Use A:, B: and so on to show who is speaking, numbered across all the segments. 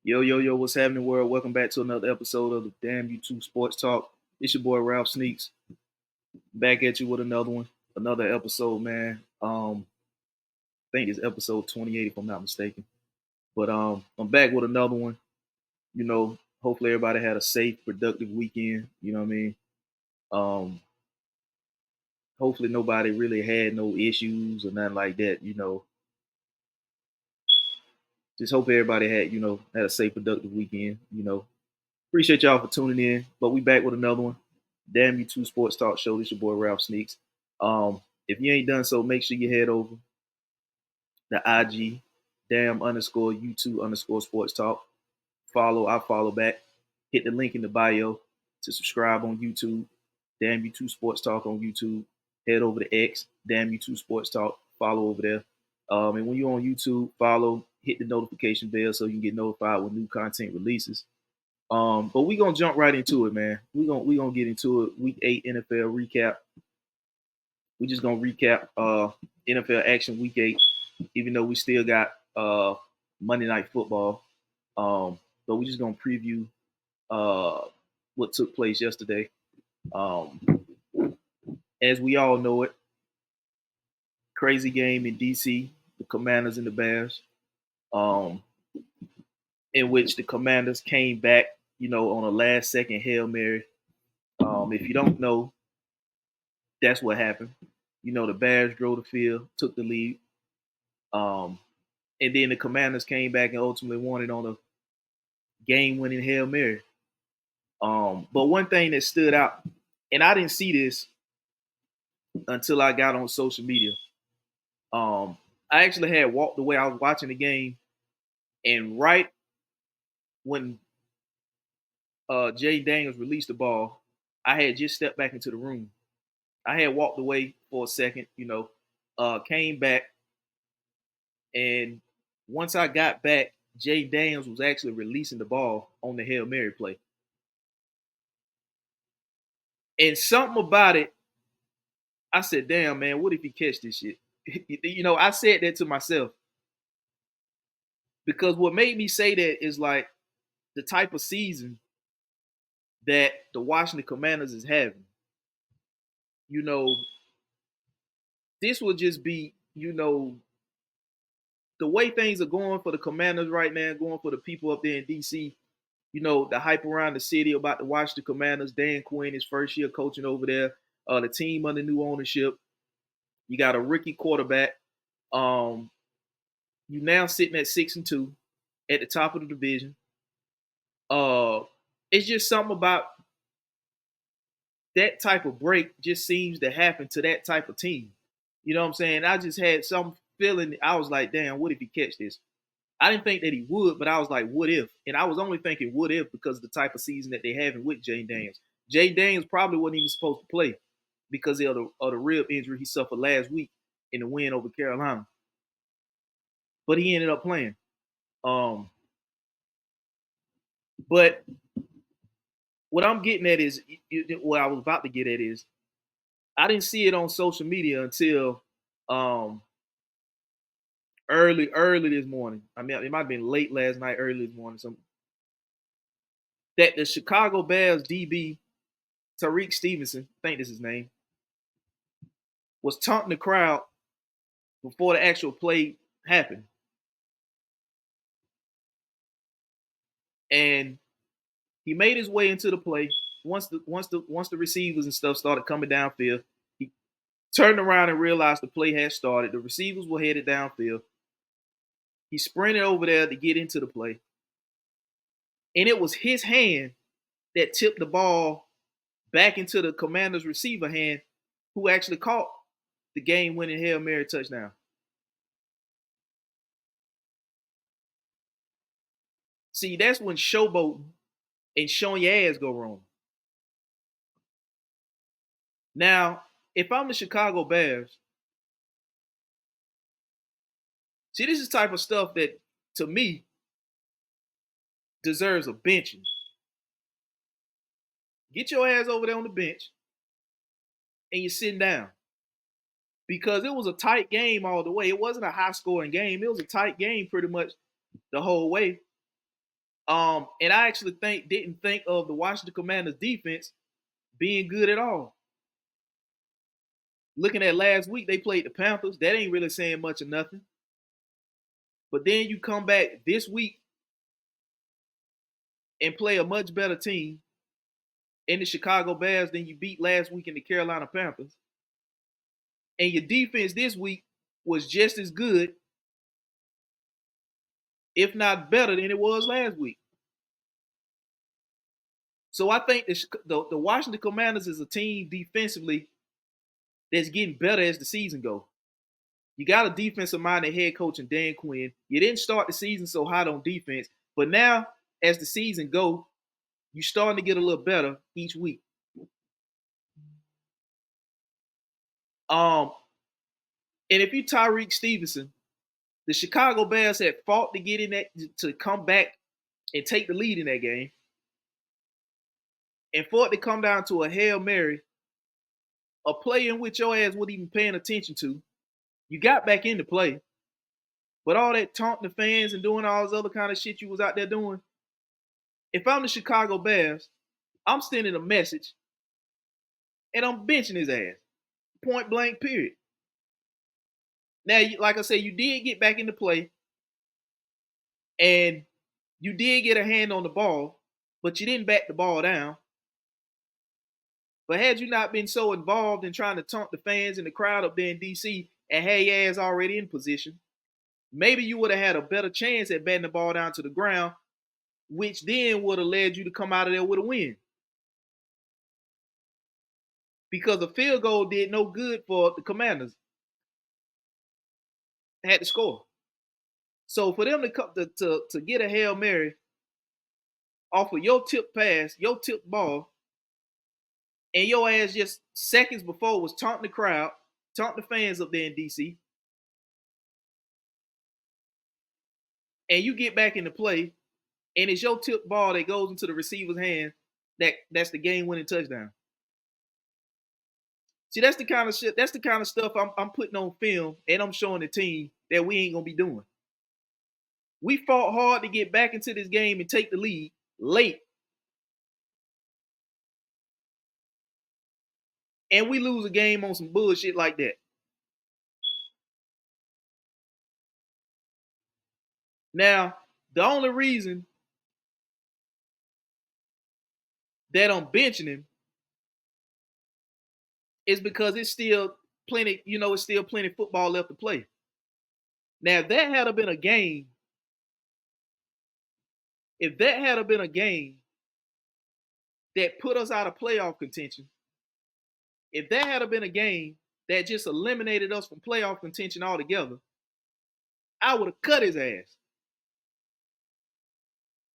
A: Yo, yo, yo, what's happening, world? Welcome back to another episode of the Damn You Too Sportstalk. It's your boy Ralph Sneaks, back at you with another one, another episode, man. I think it's episode 28 if I'm not mistaken. But I'm back with another one. Hopefully everybody had a safe, productive weekend. You know what I mean? Um, Hopefully nobody really had no issues or nothing like that. Just hope everybody had a safe, productive weekend. Appreciate y'all for tuning in. But we back with another one. Damn You Two Sports Talk Show. This your boy Ralph Sneaks. If you ain't done so, make sure you head over the IG, damn_you2_ sports talk. I follow back. Hit the link in the bio to subscribe on YouTube. Damn You Two Sports Talk on YouTube. Head over to X, Damn You Two Sports Talk. Follow over there. And when you're on YouTube, follow, hit the notification bell so you can get notified when new content releases. But we're gonna jump right into it, man. We're gonna get into it. Week 8 NFL recap. We're just gonna recap NFL action week 8, even though we still got Monday night football. But we're just gonna preview what took place yesterday. Um, as we all know it, crazy game in DC, the Commanders and the Bears, um, in which the Commanders came back, on a last second Hail Mary. If you don't know, that's what happened. The Bears drove the field, took the lead, and then the Commanders came back and ultimately won it on a game-winning Hail Mary. But one thing that stood out, and I didn't see this until I got on social media. I actually had walked away. I was watching the game, and right when Jay Daniels released the ball, I had just stepped back into the room. I had walked away for a second, came back, and once I got back, Jay Daniels was actually releasing the ball on the Hail Mary play. And something about it, I said, damn, man, what if he catch this shit? I said that to myself. Because what made me say that is like the type of season that the Washington Commanders is having. You know, this will just be, the way things are going for the Commanders right now, going for the people up there in DC, the hype around the city about the Washington Commanders, Dan Quinn, his first year coaching over there, the team under new ownership. You got a rookie quarterback. You now sitting at 6-2 at the top of the division. It's just something about that type of break just seems to happen to that type of team. You know what I'm saying? I just had some feeling. I was like, damn, what if he catch this? I didn't think that he would, but I was like, what if? And I was only thinking what if because of the type of season that they having with Jay Daniels. Jay Daniels probably wasn't even supposed to play because of the rib injury he suffered last week in the win over Carolina. But he ended up playing. But what I'm getting at is what I was about to get at is I didn't see it on social media until early this morning. I mean, it might have been late last night, early this morning. Something that the Chicago Bears DB Tariq Stevenson, I think this is his name, was taunting the crowd before the actual play happened, and he made his way into the play. Once the receivers and stuff started coming downfield, he turned around and realized the play had started. The receivers were headed downfield. He sprinted over there to get into the play, and it was his hand that tipped the ball back into the Commander's receiver hand, who actually caught the game-winning Hail Mary touchdown. See, that's when showboating and showing your ass go wrong. Now, if I'm the Chicago Bears, see, this is the type of stuff that, to me, deserves a benching. Get your ass over there on the bench, and you're sitting down. Because it was a tight game all the way. It wasn't a high-scoring game. It was a tight game pretty much the whole way. And I actually didn't think of the Washington Commanders defense being good at all. Looking at last week, they played the Panthers. That ain't really saying much or nothing. But then you come back this week and play a much better team in the Chicago Bears than you beat last week in the Carolina Panthers. And your defense this week was just as good, if not better, than it was last week. So I think the Washington Commanders is a team defensively that's getting better as the season goes. You got a defensive-minded head coach in Dan Quinn. You didn't start the season so hot on defense, but now as the season goes, you're starting to get a little better each week. And if you Tyreek Stevenson, the Chicago Bears had fought to get in that to come back and take the lead in that game. And for it to come down to a Hail Mary, a play in which your ass wasn't even paying attention to, you got back into play. But all that taunting the fans and doing all this other kind of shit you was out there doing, if I'm the Chicago Bears, I'm sending a message and I'm benching his ass. Point blank, period. Now, like I said, you did get back into play and you did get a hand on the ball, but you didn't back the ball down. But had you not been so involved in trying to taunt the fans and the crowd up there in D.C. and had your ass already in position, maybe you would have had a better chance at batting the ball down to the ground, which then would have led you to come out of there with a win. Because a field goal did no good for the Commanders. They had to score. So for them to get a Hail Mary off of your tip pass, your tip ball, and your ass just seconds before was taunting the crowd, taunting the fans up there in D.C., and you get back into play, and it's your tip ball that goes into the receiver's hand, that's the game-winning touchdown. See, that's the kind of shit, that's the kind of stuff I'm putting on film, and I'm showing the team that we ain't going to be doing. We fought hard to get back into this game and take the lead late. And we lose a game on some bullshit like that. Now, the only reason that I'm benching him is because it's still plenty, it's still plenty of football left to play. Now, if that had been a game that put us out of playoff contention, if that had been a game that just eliminated us from playoff contention altogether, I would have cut his ass.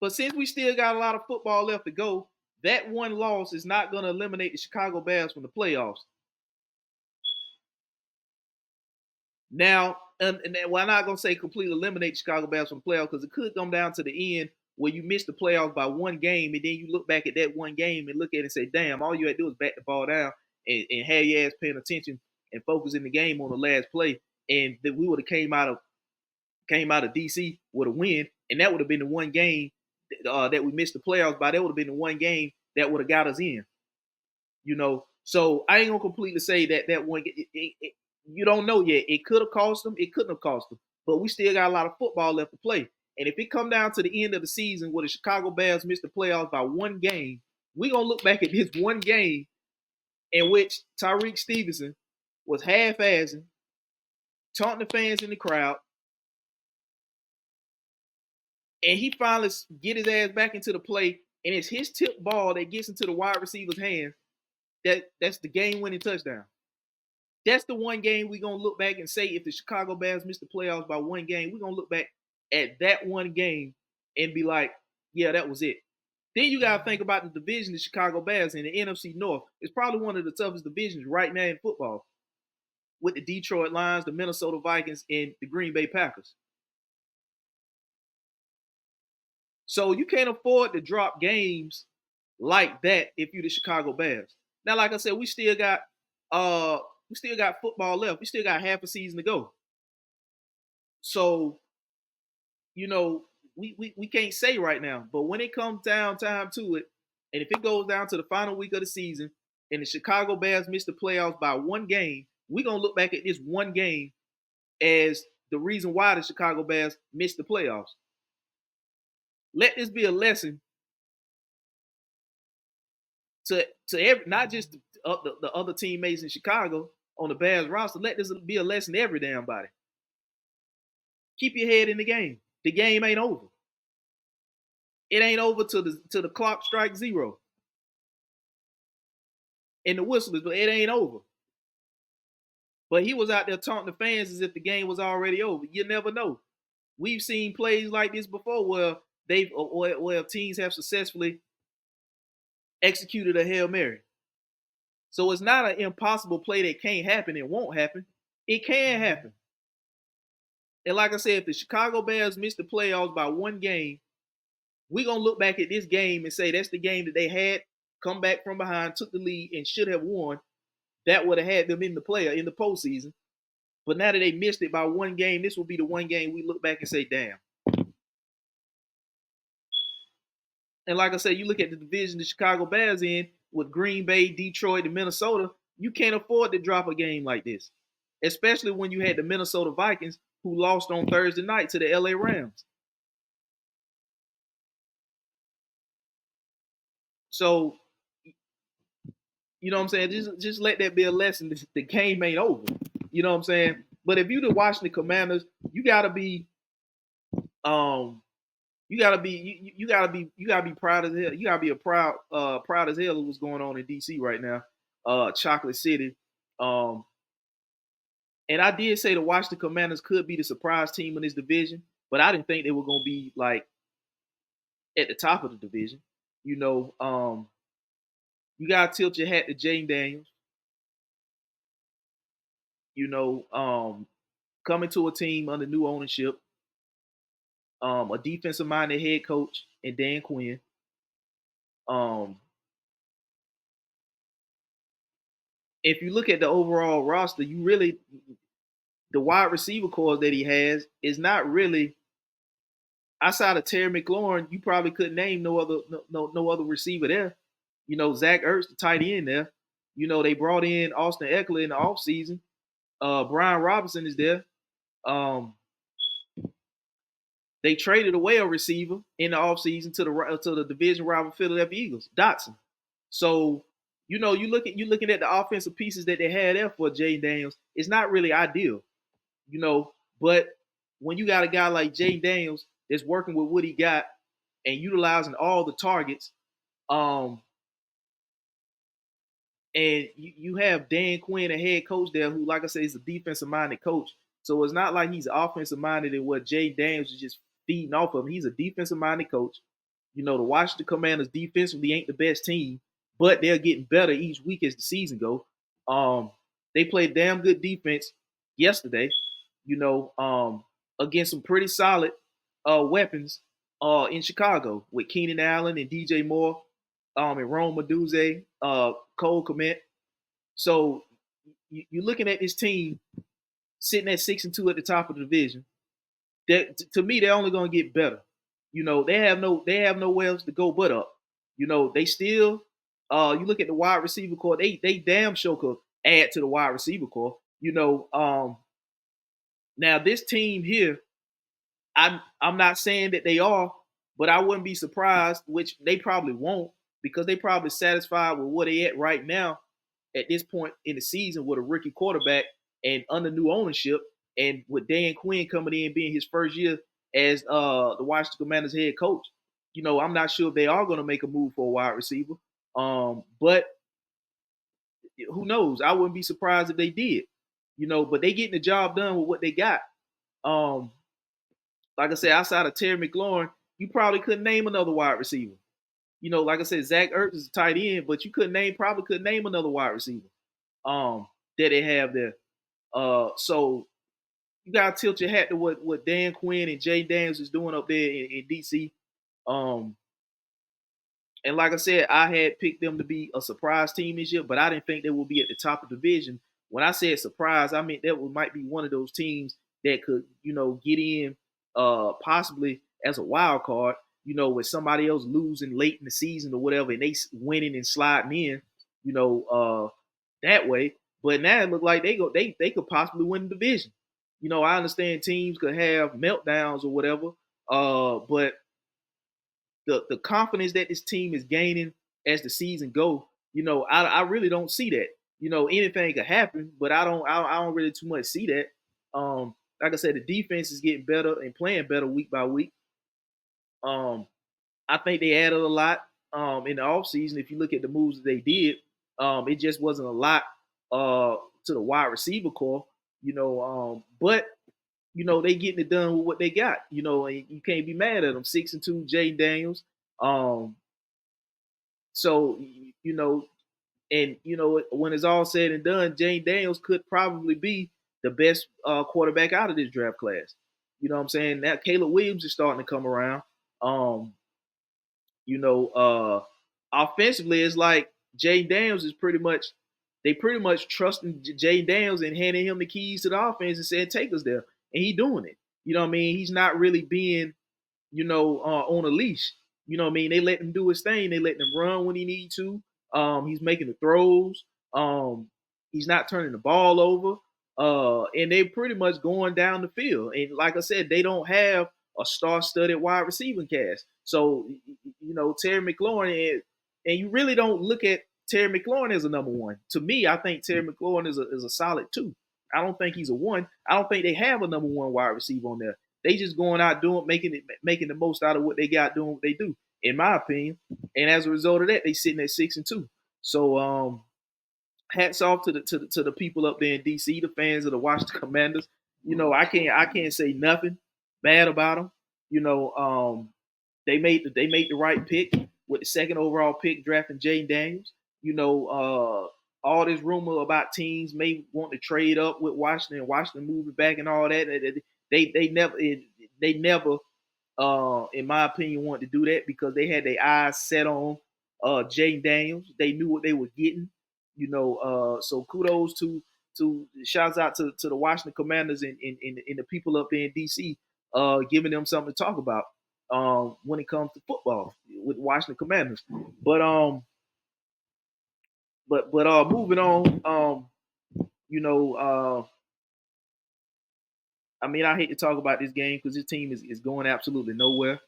A: But since we still got a lot of football left to go, that one loss is not going to eliminate the Chicago Bears from the playoffs. Now, and we're not going to say completely eliminate the Chicago Bears from the playoffs because it could come down to the end where you miss the playoffs by one game, and then you look back at that one game and look at it and say, damn, all you had to do is back the ball down and have your ass paying attention and focusing the game on the last play, and that we would have came out of DC with a win, and that would have been the one game that we missed the playoffs by. That would have been the one game that would have got us in. So I ain't gonna completely say that one. You don't know yet. It could have cost them. It couldn't have cost them. But we still got a lot of football left to play. And if it come down to the end of the season where the Chicago Bears missed the playoffs by one game, we're going to look back at this one game in which Tyreek Stevenson was half-assing, taunting the fans in the crowd, and he finally get his ass back into the play, and it's his tip ball that gets into the wide receiver's hands. That's the game-winning touchdown. That's the one game we're going to look back and say if the Chicago Bears missed the playoffs by one game, we're going to look back at that one game and be like, yeah, that was it. Then you got to think about the division the Chicago Bears in the NFC North. It's probably one of the toughest divisions right now in football with the Detroit Lions, the Minnesota Vikings, and the Green Bay Packers. So you can't afford to drop games like that if you're the Chicago Bears. Now, like I said, we still got football left. We still got half a season to go. So, we can't say right now. But when it comes down time to it, and if it goes down to the final week of the season, and the Chicago Bears miss the playoffs by one game, we're gonna look back at this one game as the reason why the Chicago Bears missed the playoffs. Let this be a lesson to every, not just the other teammates in Chicago on the Bears roster. Let this be a lesson to every damn body. Keep your head in the game. The game ain't over. It ain't over till the clock strikes zero. And the whistle is, but it ain't over. But he was out there taunting the fans as if the game was already over. You never know. We've seen plays like this before where where teams have successfully executed a Hail Mary. So it's not an impossible play that can't happen. It won't happen. It can happen. And like I said, if the Chicago Bears missed the playoffs by one game, we're going to look back at this game and say that's the game that they had, come back from behind, took the lead, and should have won. That would have had them in the postseason. But now that they missed it by one game, this will be the one game we look back and say, damn. And like I said, you look at the division the Chicago Bears in with Green Bay, Detroit, and Minnesota, you can't afford to drop a game like this, especially when you had the Minnesota Vikings who lost on Thursday night to the LA Rams. So, you know what I'm saying? Just let that be a lesson. The game ain't over. You know what I'm saying? But if you're the Washington Commanders, you gotta be you gotta be proud as hell. You gotta be proud as hell of what's going on in DC right now. Chocolate City. And I did say the Washington Commanders could be the surprise team in this division, but I didn't think they were gonna be like at the top of the division. You know, you gotta tilt your hat to Jane Daniels. You know, coming to a team under new ownership, a defensive minded head coach and Dan Quinn. If you look at the overall roster, you really the wide receiver core that he has is not really outside of Terry McLaurin. You probably couldn't name no other receiver there. You know, Zach Ertz, the tight end there. You know, they brought in Austin Eckler in the offseason. Brian Robinson is there. They traded away a receiver in the offseason to the division rival Philadelphia Eagles, Dotson. So, you know, you're looking at the offensive pieces that they had there for Jay Daniels. It's not really ideal, you know. But when you got a guy like Jay Daniels that's working with what he got and utilizing all the targets, and you have Dan Quinn, a head coach there, who, like I said, is a defensive-minded coach. So it's not like he's offensive-minded and what Jay Daniels is just feeding off of him. He's a defensive-minded coach. You know, the Washington Commanders defensively ain't the best team, but they're getting better each week as the season goes. They played damn good defense yesterday, you know, against some pretty solid weapons in Chicago with Keenan Allen and DJ Moore, and Rome Meduze, Cole Kmet. So you're looking at this team sitting at 6-2 at the top of the division. That, to me, they're only going to get better. You know, they have nowhere else to go but up. You know, they still. You look at the wide receiver core. They damn sure could add to the wide receiver core. You know, now this team here, I'm not saying that they are, but I wouldn't be surprised, which they probably won't, because they probably satisfied with where they at right now at this point in the season with a rookie quarterback and under new ownership, and with Dan Quinn coming in being his first year as the Washington Commanders head coach. You know, I'm not sure if they are going to make a move for a wide receiver, but who knows? I wouldn't be surprised if they did. You know, but they getting the job done with what they got. Like I said, outside of Terry McLaurin, you probably couldn't name another wide receiver. You know, like I said, Zach Ertz is a tight end, but you probably couldn't name another wide receiver that they have there. So you gotta tilt your hat to what Dan Quinn and Jay Daniels is doing up there in DC. And like I said, I had picked them to be a surprise team this year, but I didn't think they would be at the top of the division. When I said surprise, I mean that might be one of those teams that could, you know, get in possibly as a wild card, with somebody else losing late in the season or whatever, and they winning and sliding in, that way. But now it look like they could possibly win the division. I understand teams could have meltdowns or whatever, but the confidence that this team is gaining as the season go, I really don't see that. Anything could happen, but I don't really too much see that. Like I said, the defense is getting better and playing better week by week. Um, I think they added a lot in the offseason. If you look at the moves that they did, it just wasn't a lot to the wide receiver core, but they getting it done with what they got, and you can't be mad at them. 6-2, Jay Daniels. So and when it's all said and done, Jay Daniels could probably be the best quarterback out of this draft class. You know what I'm saying? Now Caleb Williams is starting to come around. Um, you know, offensively, it's like Jay Daniels is pretty much trusting Jay Daniels and handing him the keys to the offense and saying, take us there. And he doing it. You know what I mean? He's not really being, on a leash. You know what I mean? They let him do his thing. They let him run when he need to. He's making the throws. He's not turning the ball over. And they're pretty much going down the field. And like I said, they don't have a star-studded wide receiving cast. So, Terry McLaurin, and you really don't look at Terry McLaurin as a number one. To me, I think Terry McLaurin is a solid two. I don't think he's a one. I don't think they have a number one wide receiver on there. They just going out making the most out of what they got, doing what they do, in my opinion. And as a result of that, they sitting at 6-2. So hats off to the people up there in DC, the fans of the Washington Commanders. I can't say nothing bad about them. They made the right pick with the second overall pick, drafting Jay Daniels. All this rumor about teams may want to trade up with Washington moving back and all that. They never, in my opinion, wanted to do that because they had their eyes set on Jay Daniels. They knew what they were getting. So kudos to shouts out to the Washington Commanders and the people up there in DC, giving them something to talk about when it comes to football with Washington Commanders. But moving on, I mean, I hate to talk about this game because this team is going absolutely nowhere.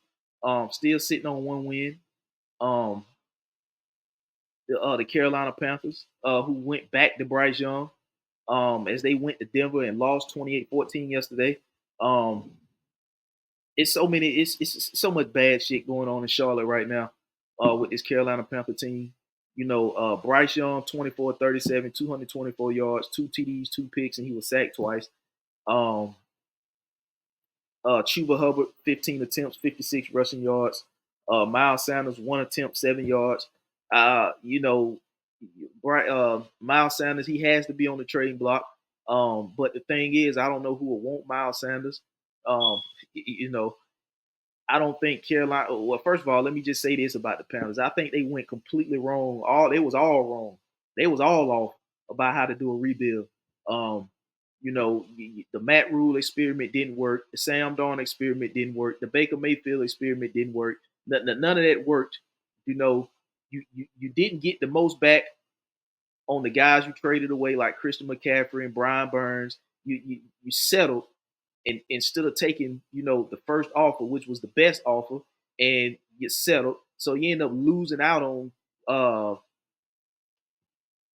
A: Still sitting on one win. Um, the Carolina Panthers, who went back to Bryce Young, as they went to Denver and lost 28-14 yesterday. It's so much bad shit going on in Charlotte right now with this Carolina Panther team. Bryce Young, 24-37, 224 yards, 2 TDs, 2 picks, and he was sacked twice. Chuba Hubbard, 15 attempts, 56 rushing yards. Miles Sanders, 1 attempt, 7 yards. Miles Sanders, he has to be on the trading block. But the thing is, I don't know who will want Miles Sanders. I don't think Carolina. Well, first of all, let me just say this about the Panthers. I think they went completely wrong. It was all wrong. They was all off about how to do a rebuild. The Matt Rule experiment didn't work. The Sam Darnold experiment didn't work. The Baker Mayfield experiment didn't work. None of that worked. You didn't get the most back on the guys you traded away, like Christian McCaffrey and Brian Burns. You settled, and instead of taking the first offer, which was the best offer, and you settled, so you end up losing out on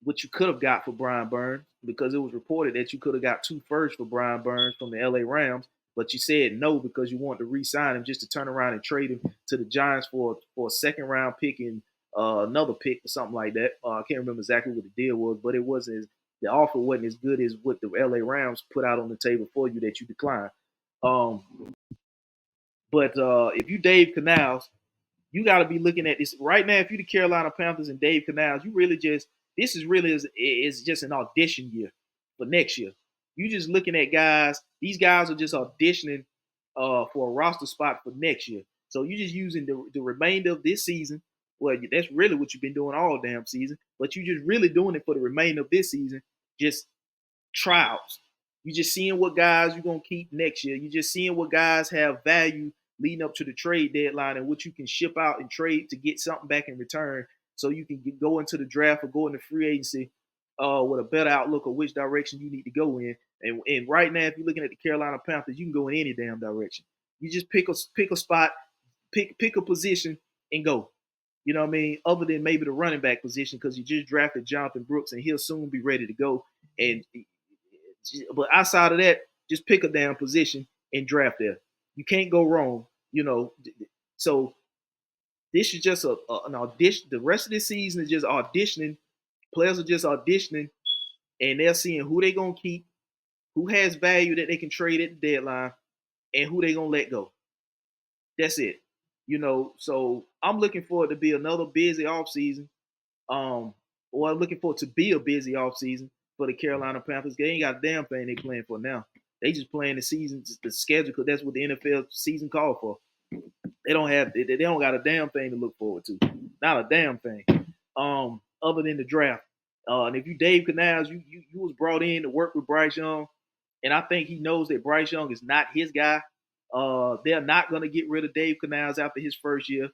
A: what you could have got for Brian Burns, because it was reported that you could have got 2 firsts for Brian Burns from the LA Rams, but you said no because you wanted to re-sign him just to turn around and trade him to the Giants for a second round pick and another pick or something like that. I can't remember exactly what the deal was, but the offer wasn't as good as what the LA Rams put out on the table for you that you declined. But if you Dave Canals, you got to be looking at this right now. If you the Carolina Panthers and Dave Canals, this is just an audition year for next year. You just looking at guys. These guys are just auditioning for a roster spot for next year. So you're just using the remainder of this season. Well, that's really what you've been doing all damn season. But you're just really doing it for the remainder of this season. Just trials. You're just seeing what guys you're going to keep next year. You're just seeing what guys have value leading up to the trade deadline and what you can ship out and trade to get something back in return, so you can go into the draft or go into free agency with a better outlook of which direction you need to go in. And right now, if you're looking at the Carolina Panthers, you can go in any damn direction. You just pick a spot, pick a position, and go. You know what I mean? Other than maybe the running back position, because you just drafted Jonathan Brooks and he'll soon be ready to go. And but outside of that, just pick a damn position and draft there. You can't go wrong. You know, so this is just an audition. The rest of the season is just auditioning. Players are just auditioning, and they're seeing who they're gonna keep, who has value that they can trade at the deadline, and who they're gonna let go. That's it. You know, so I'm looking forward to be another busy offseason. Or I'm looking forward to be a busy offseason for the Carolina Panthers. They ain't got a damn thing they playing for now. They just playing the season, the schedule, because that's what the NFL season called for. They don't got a damn thing to look forward to. Not a damn thing. Other than the draft. And if you Dave Canals, you was brought in to work with Bryce Young, and I think he knows that Bryce Young is not his guy. They're not going to get rid of Dave Canals after his first year,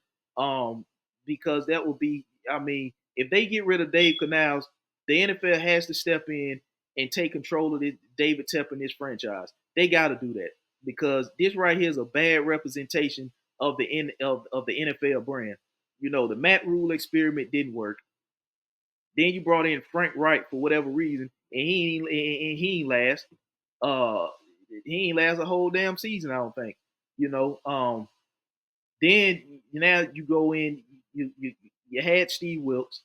A: because that will be. I mean, if they get rid of Dave Canals, the NFL has to step in and take control of the David Tepper and this franchise. They got to do that, because this right here is a bad representation of the NFL brand. You know, the Matt Rule experiment didn't work. Then you brought in Frank Wright for whatever reason, and he ain't last. Uh, he ain't last a whole damn season, I don't think. You know. Then now you go in, you had Steve Wilkes,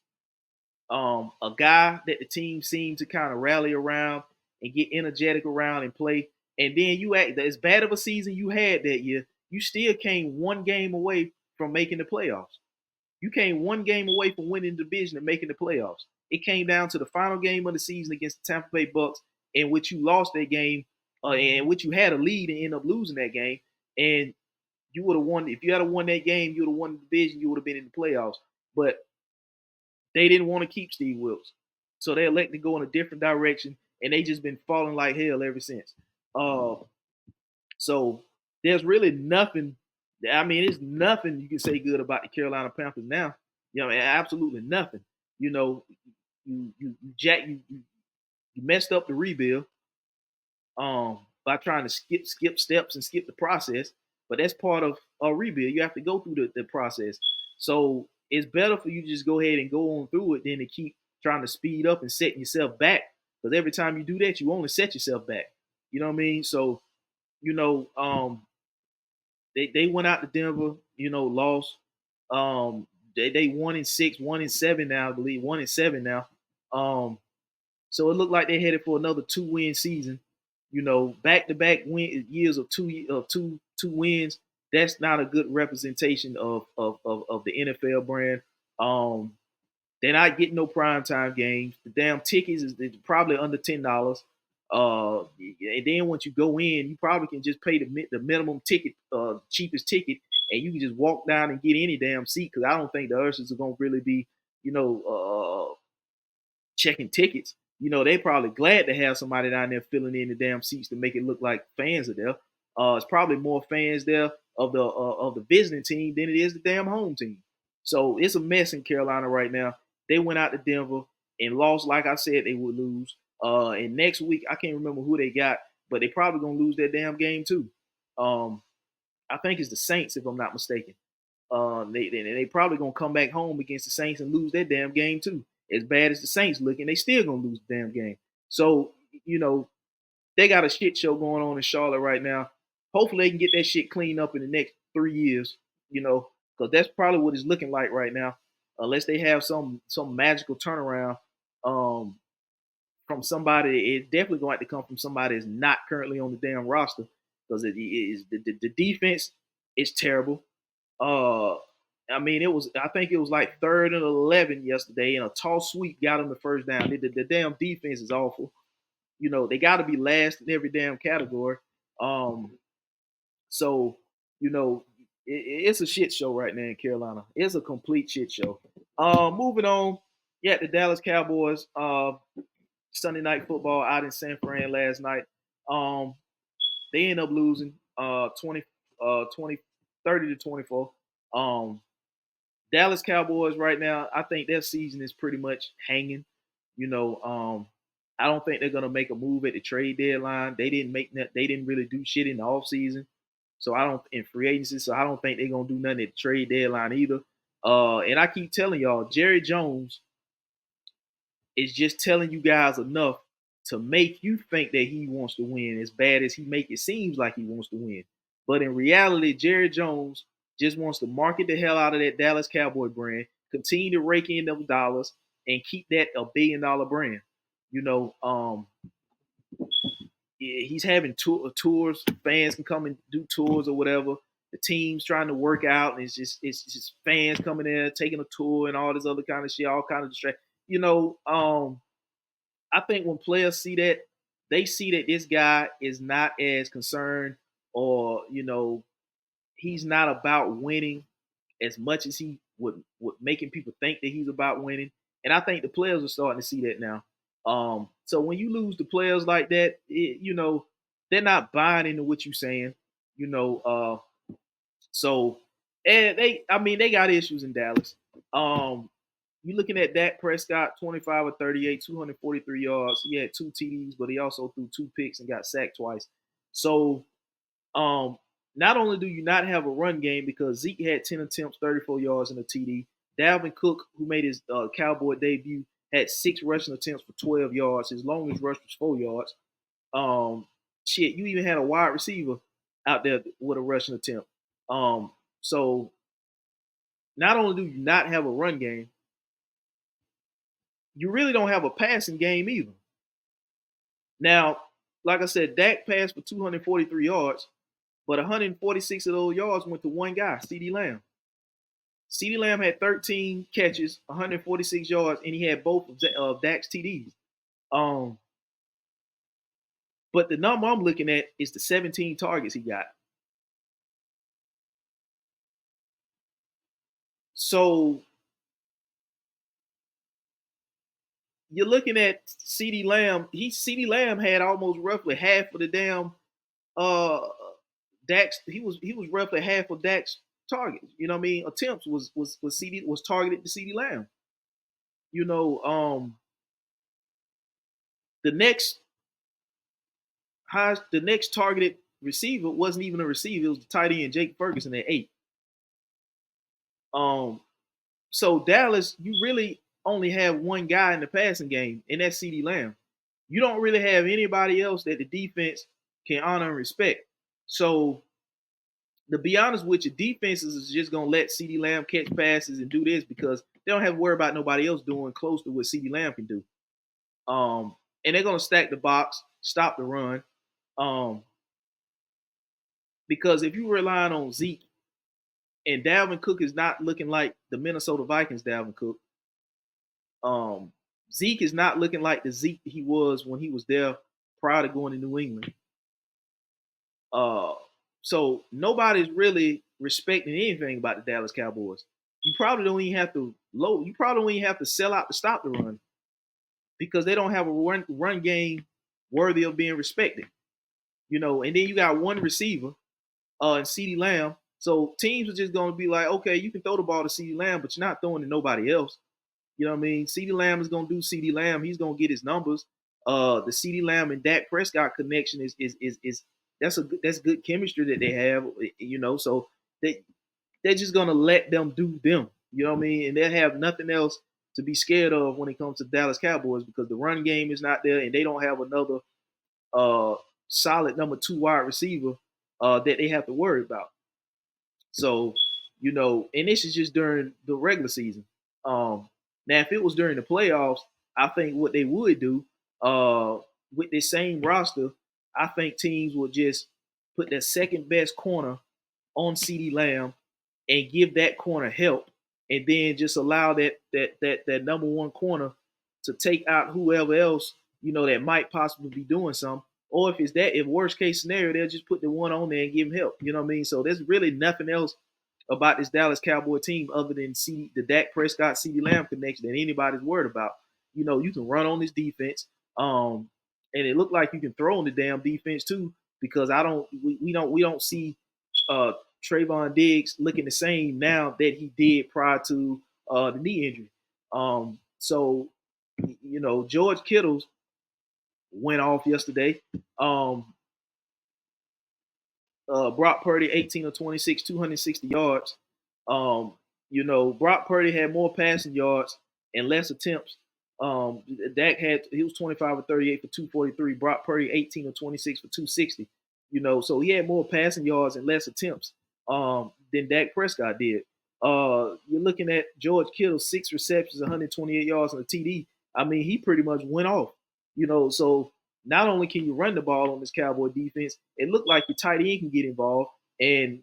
A: a guy that the team seemed to kind of rally around and get energetic around and play. And then you act as bad of a season you had that year, you still came one game away from making the playoffs. You came one game away from winning the division and making the playoffs. It came down to the final game of the season against the Tampa Bay Bucks, in which you lost that game, in which you had a lead and ended up losing that game. And you would have won. If you had won that game, you would have won the division. You would have been in the playoffs. But they didn't want to keep Steve Wilkes, so they elected to go in a different direction, and they just been falling like hell ever since. Uh, so there's really nothing. I mean, there's nothing you can say good about the Carolina Panthers now. You know, absolutely nothing. You know, you messed up the rebuild by trying to skip steps and skip the process. But that's part of a rebuild. You have to go through the process. So it's better for you to just go ahead and go on through it than to keep trying to speed up and setting yourself back. Because every time you do that, you only set yourself back. You know what I mean? So, you know, they went out to Denver, you know, lost. They 1-6, 1-7 now, I believe, 1-7 now. So it looked like they headed for another 2-win season. You know, back-to-back years of two wins. That's not a good representation of the NFL brand. They're not getting no primetime games. The damn tickets is probably under $10. And then once you go in, you probably can just pay the minimum ticket, cheapest ticket, and you can just walk down and get any damn seat. Because I don't think the ushers are gonna really be, you know, checking tickets. You know, they probably glad to have somebody down there filling in the damn seats to make it look like fans are there. It's probably more fans there of the visiting team than it is the damn home team. So it's a mess in Carolina right now. They went out to Denver and lost, like I said, they would lose. And next week, I can't remember who they got, but they probably gonna lose that damn game too. I think it's the Saints, if I'm not mistaken. They probably gonna come back home against the Saints and lose that damn game too. As bad as the Saints looking, they still gonna lose the damn game. So you know they got a shit show going on in Charlotte right now. Hopefully they can get that shit cleaned up in the next 3 years. You know, because that's probably what it's looking like right now. Unless they have some magical turnaround from somebody, it's definitely going to have to come from somebody that's not currently on the damn roster, because it is the defense is terrible. Uh, I mean, I think it was like 3rd and 11 yesterday, and a toss sweep got them the first down. The damn defense is awful. You know, they got to be last in every damn category. Um, so, you know, it's a shit show right now in Carolina. It's a complete shit show. Moving on, yeah, the Dallas Cowboys. Sunday night football out in San Fran last night. They end up losing 20, 30-24. Um, Dallas Cowboys right now, I think their season is pretty much hanging. You know, I don't think they're gonna make a move at the trade deadline. They didn't really do shit in the offseason. So I don't in free agency, so I don't think they're gonna do nothing at the trade deadline either. And I keep telling y'all, Jerry Jones is just telling you guys enough to make you think that he wants to win as bad as he make it seems like he wants to win. But in reality, Jerry Jones just wants to market the hell out of that Dallas Cowboy brand, continue to rake in those dollars, and keep that $1 billion brand. You know, he's having tours. Fans can come and do tours or whatever. The team's trying to work out, and it's just fans coming in, taking a tour, and all this other kind of shit, all kind of distract. You know, I think when players see that, they see that this guy is not as concerned, or he's not about winning as much as he would making people think that he's about winning. And I think the players are starting to see that now. So when you lose the players like that, they're not buying into what you're saying. You know, so and they got issues in Dallas. You're looking at Dak Prescott, 25 or 38, 243 yards. He had 2 TDs, but he also threw 2 picks and got sacked twice. So um, not only do you not have a run game because Zeke had 10 attempts, 34 yards and a TD. Dalvin Cook, who made his Cowboy debut, had 6 rushing attempts for 12 yards. His longest rush was 4 yards. You even had a wide receiver out there with a rushing attempt. So not only do you not have a run game, you really don't have a passing game either. Now, like I said, Dak passed for 243 yards, but 146 of those yards went to one guy, CeeDee Lamb. CeeDee Lamb had 13 catches, 146 yards, and he had both of Dak's TDs. But the number I'm looking at is the 17 targets he got. So you're looking at CeeDee Lamb. CeeDee Lamb had almost roughly half of the damn Dak's. He was roughly half of Dak's targets. You know what I mean? Attempts was targeted to CeeDee Lamb. You know, the next the next targeted receiver wasn't even a receiver. It was the tight end Jake Ferguson at 8. So Dallas, you really only have one guy in the passing game, and that's CeeDee Lamb. You don't really have anybody else that the defense can honor and respect. So to be honest with you, defenses is just gonna let CeeDee Lamb catch passes and do this because they don't have to worry about nobody else doing close to what CeeDee Lamb can do. And they're gonna stack the box, stop the run. Because if you rely on Zeke and Dalvin Cook is not looking like the Minnesota Vikings Dalvin Cook, Zeke is not looking like the Zeke he was when he was there prior to going to New England. So nobody's really respecting anything about the Dallas Cowboys. You probably don't even have to load. You probably don't even have to sell out to stop the run because they don't have a run game worthy of being respected. And then you got one receiver, and CeeDee Lamb. So teams are just going to be like, okay, you can throw the ball to CeeDee Lamb, but you're not throwing to nobody else. You know what I mean? CeeDee Lamb is going to do CeeDee Lamb. He's going to get his numbers. The CeeDee Lamb and Dak Prescott connection is that's good chemistry that they have. So they're just going to let them do them. You know what I mean? And they have nothing else to be scared of when it comes to Dallas Cowboys because the run game is not there, and they don't have another solid number 2 wide receiver that they have to worry about. So, and this is just during the regular season. Now, if it was during the playoffs, I think what they would do with this same roster, I think teams would just put their second best corner on CeeDee Lamb and give that corner help, and then just allow that number 1 corner to take out whoever else that might possibly be doing something. Or if worst case scenario, they'll just put the one on there and give him help. You know what I mean? So there's really nothing else about this Dallas Cowboy team other than the Dak Prescott CeeDee Lamb connection that anybody's worried about. You can run on this defense, and it looked like you can throw on the damn defense too because we don't see Trayvon Diggs looking the same now that he did prior to the knee injury. So, George Kittle went off yesterday. Brock Purdy, 18 of 26, 260 yards. Brock Purdy had more passing yards and less attempts. He was 25 of 38 for 243. Brock Purdy, 18 of 26 for 260. So he had more passing yards and less attempts than Dak Prescott did. You're looking at George Kittle, 6 receptions, 128 yards on a TD. I mean, he pretty much went off. So not only can you run the ball on this Cowboy defense, it looked like your tight end can get involved. And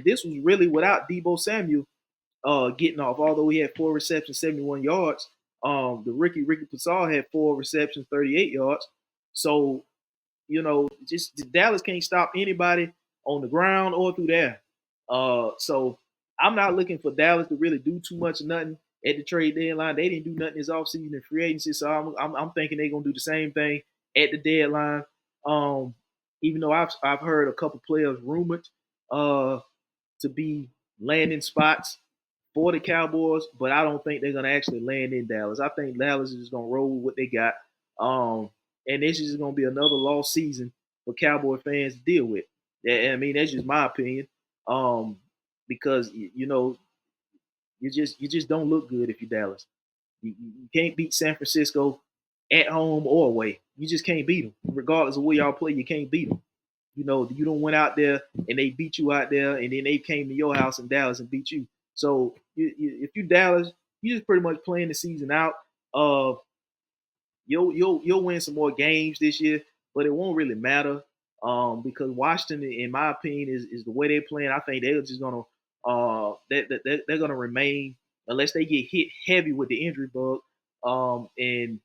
A: this was really without Deebo Samuel getting off. Although he had 4 receptions, 71 yards, the Ricky Passar had 4 receptions, 38 yards. So just Dallas can't stop anybody on the ground or through there. So I'm not looking for Dallas to really do too much of nothing at the trade deadline. They didn't do nothing this offseason in free agency, so I'm thinking they're gonna do the same thing at the deadline. Even though I've heard a couple players rumored to be landing spots for the Cowboys, but I don't think they're gonna actually land in Dallas. I think Dallas is just gonna roll with what they got. And this is just gonna be another lost season for Cowboy fans to deal with. I mean, that's just my opinion. Because you just don't look good if you're Dallas. You can't beat San Francisco at home or away. You just can't beat them, regardless of where y'all play. You can't beat them. You don't went out there and they beat you out there, and then they came to your house in Dallas and beat you. So if you Dallas, you just pretty much playing the season out. You'll win some more games this year, but it won't really matter because Washington, in my opinion, is the way they're playing. I think they're just gonna they're gonna remain unless they get hit heavy with the injury bug. And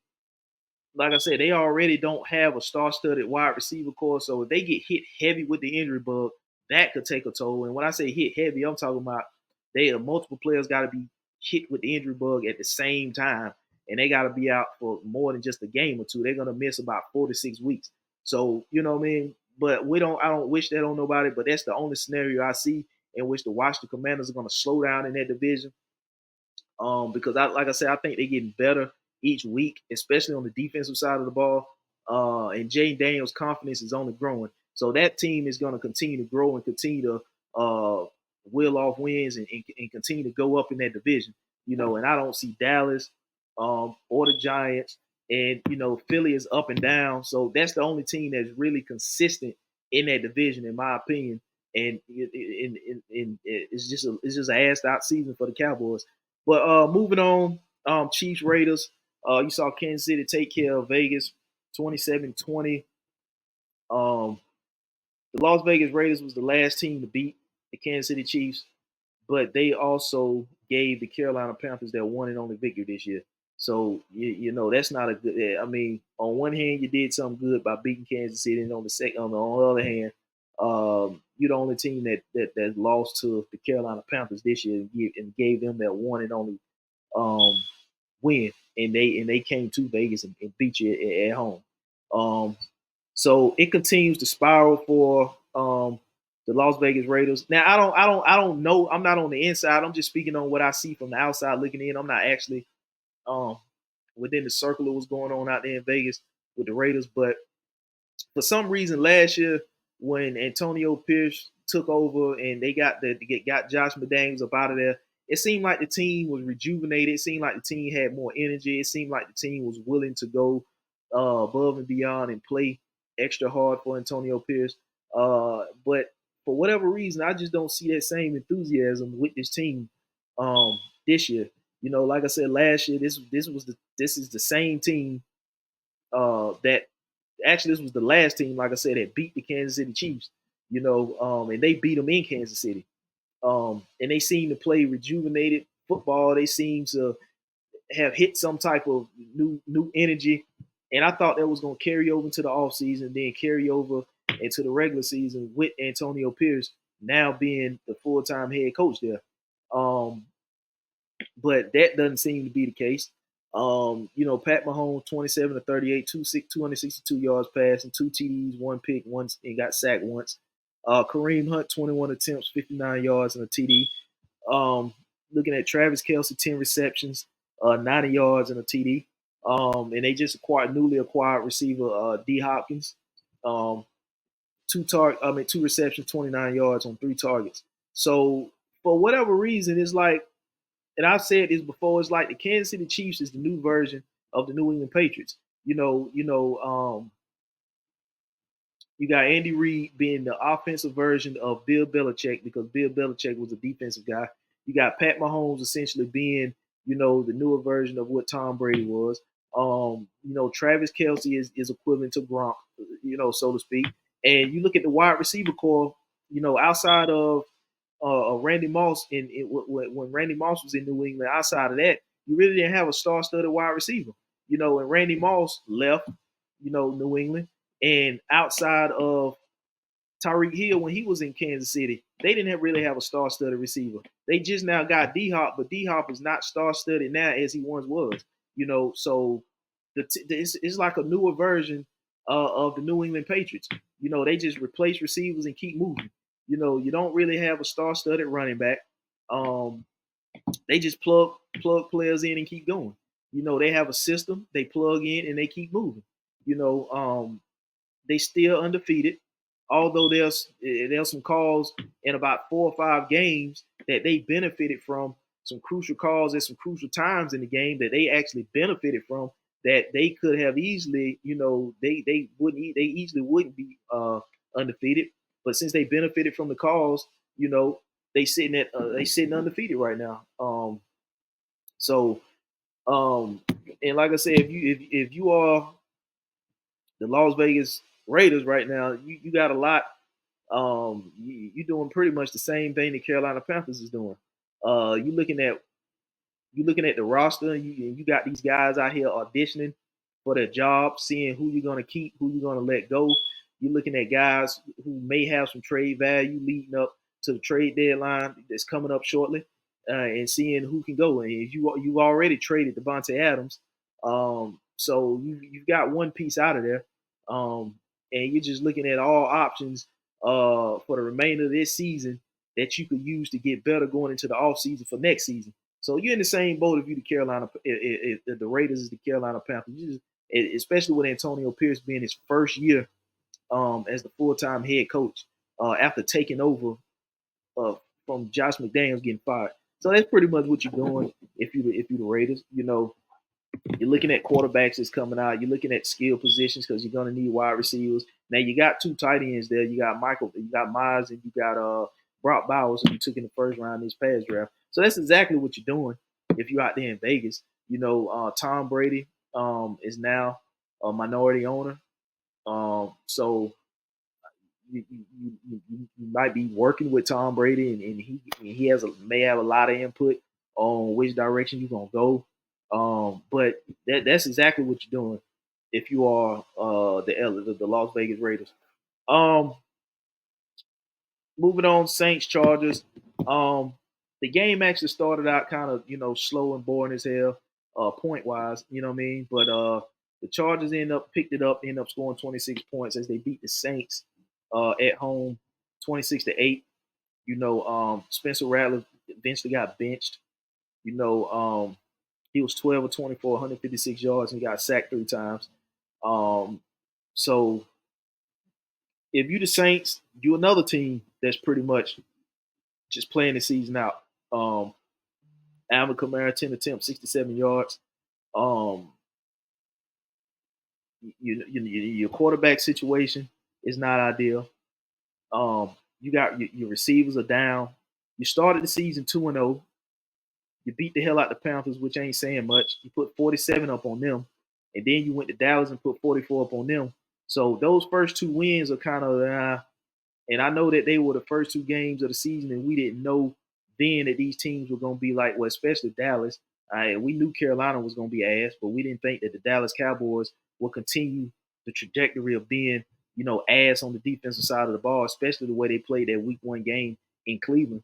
A: like I said, they already don't have a star-studded wide receiver core, so if they get hit heavy with the injury bug, that could take a toll. And when I say hit heavy, I'm talking about multiple players got to be hit with the injury bug at the same time, and they got to be out for more than just a game or two. They're gonna miss about 4 to 6 weeks. So you know what I mean. But I don't wish that on nobody. But that's the only scenario I see in which the Washington Commanders are gonna slow down in that division. Because like I said, I think they're getting better each week, especially on the defensive side of the ball. And Jaden Daniels' confidence is only growing. So that team is going to continue to grow and continue to will off wins and continue to go up in that division. And I don't see Dallas or the Giants. And, Philly is up and down. So that's the only team that's really consistent in that division, in my opinion. And it's just an assed out season for the Cowboys. But moving on, Chiefs Raiders. You saw Kansas City take care of Vegas 27-20. The Las Vegas Raiders was the last team to beat the Kansas City Chiefs, but they also gave the Carolina Panthers their one and only victory this year. So that's not a good. I mean, on one hand, you did something good by beating Kansas City, and on the other hand, you're the only team that lost to the Carolina Panthers this year and gave them that one and only win, and they came to Vegas and beat you at home. So it continues to spiral for the Las Vegas Raiders. Now I don't know. I'm not on the inside. I'm just speaking on what I see from the outside looking in. I'm not actually within the circle of what's going on out there in Vegas with the Raiders. But for some reason last year when Antonio Pierce took over and they got Josh McDaniels up out of there, it seemed like the team was rejuvenated. It seemed like the team had more energy. It seemed like the team was willing to go above and beyond and play extra hard for Antonio Pierce. But for whatever reason, I just don't see that same enthusiasm with this team this year. Like I said last year, this is the same team that actually this was the last team, like I said, that beat the Kansas City Chiefs. And they beat them in Kansas City. And they seem to play rejuvenated football. They seem to have hit some type of new energy. And I thought that was going to carry over into the offseason, then carry over into the regular season with Antonio Pierce now being the full-time head coach there. But that doesn't seem to be the case. Pat Mahomes, 27 to 38, 262 yards passing, 2 TDs, 1 pick, and got sacked once. Kareem Hunt, 21 attempts, 59 yards, and a TD. Looking at Travis Kelce, 10 receptions, 90 yards, and a TD. And they just newly acquired receiver D Hopkins. Um, two receptions, 29 yards on 3 targets. So for whatever reason, it's like, and I've said this before, it's like the Kansas City Chiefs is the new version of the New England Patriots. You got Andy Reid being the offensive version of Bill Belichick because Bill Belichick was a defensive guy. You got Pat Mahomes essentially being, the newer version of what Tom Brady was. Travis Kelce is equivalent to Gronk, so to speak. And you look at the wide receiver core, outside of Randy Moss, when Randy Moss was in New England, outside of that, you really didn't have a star-studded wide receiver. And Randy Moss left, New England. And outside of Tyreek Hill, when he was in Kansas City, they didn't really have a star-studded receiver. They just now got D-Hop, but D-Hop is not star-studded now as he once was. So it's like a newer version of the New England Patriots. They just replace receivers and keep moving. You don't really have a star-studded running back. They just plug players in and keep going. They have a system, they plug in and they keep moving. They still undefeated, although there's some calls in about 4 or 5 games that they benefited from, some crucial calls at some crucial times in the game that they actually benefited from, that they could have easily, they easily wouldn't be undefeated. But since they benefited from the calls, they sitting undefeated right now. So and like I said, if you are the Las Vegas Raiders right now, you got a lot. You're doing pretty much the same thing the Carolina Panthers is doing. You're looking at the roster, and you got these guys out here auditioning for their job, seeing who you're gonna keep, who you're gonna let go. You're looking at guys who may have some trade value leading up to the trade deadline that's coming up shortly, and seeing who can go. And if you've already traded Devontae Adams, so you've got one piece out of there, and you're just looking at all options for the remainder of this season that you could use to get better going into the offseason for next season. So you're in the same boat if you the Carolina, if the Raiders is the Carolina Panthers, especially with Antonio Pierce being his first year as the full-time head coach after taking over from Josh McDaniels getting fired. So that's pretty much what you're doing if you the Raiders. You're looking at quarterbacks that's coming out. You're looking at skill positions because you're going to need wide receivers. Now you got 2 tight ends there. You got Myers, and you got Brock Bowers, who you took in the first round this past draft. So that's exactly what you're doing if you're out there in Vegas. Tom Brady is now a minority owner. So you might be working with Tom Brady, and he may have a lot of input on which direction you're gonna go. But that's exactly what you're doing if you are the Las Vegas Raiders. Moving on, Saints Chargers. The game actually started out kind of slow and boring as hell, point wise. You know what I mean? But the Chargers end up scoring 26 points as they beat the Saints at home, 26-8. Spencer Rattler eventually got benched. He was 12 of 24, 156 yards, and he got sacked 3 times. So if you the Saints, you another team that's pretty much just playing the season out. Alvin Kamara, 10 attempts, 67 yards. Your quarterback situation is not ideal. You got your receivers are down. You started the season 2-0. You beat the hell out the Panthers, which ain't saying much. You put 47 up on them, and then you went to Dallas and put 44 up on them. So those first 2 wins are kind of, and I know that they were the first 2 games of the season, and we didn't know then that these teams were going to be like, well, especially Dallas. We knew Carolina was going to be ass, but we didn't think that the Dallas Cowboys will continue the trajectory of being, ass on the defensive side of the ball, especially the way they played that Week 1 game in Cleveland.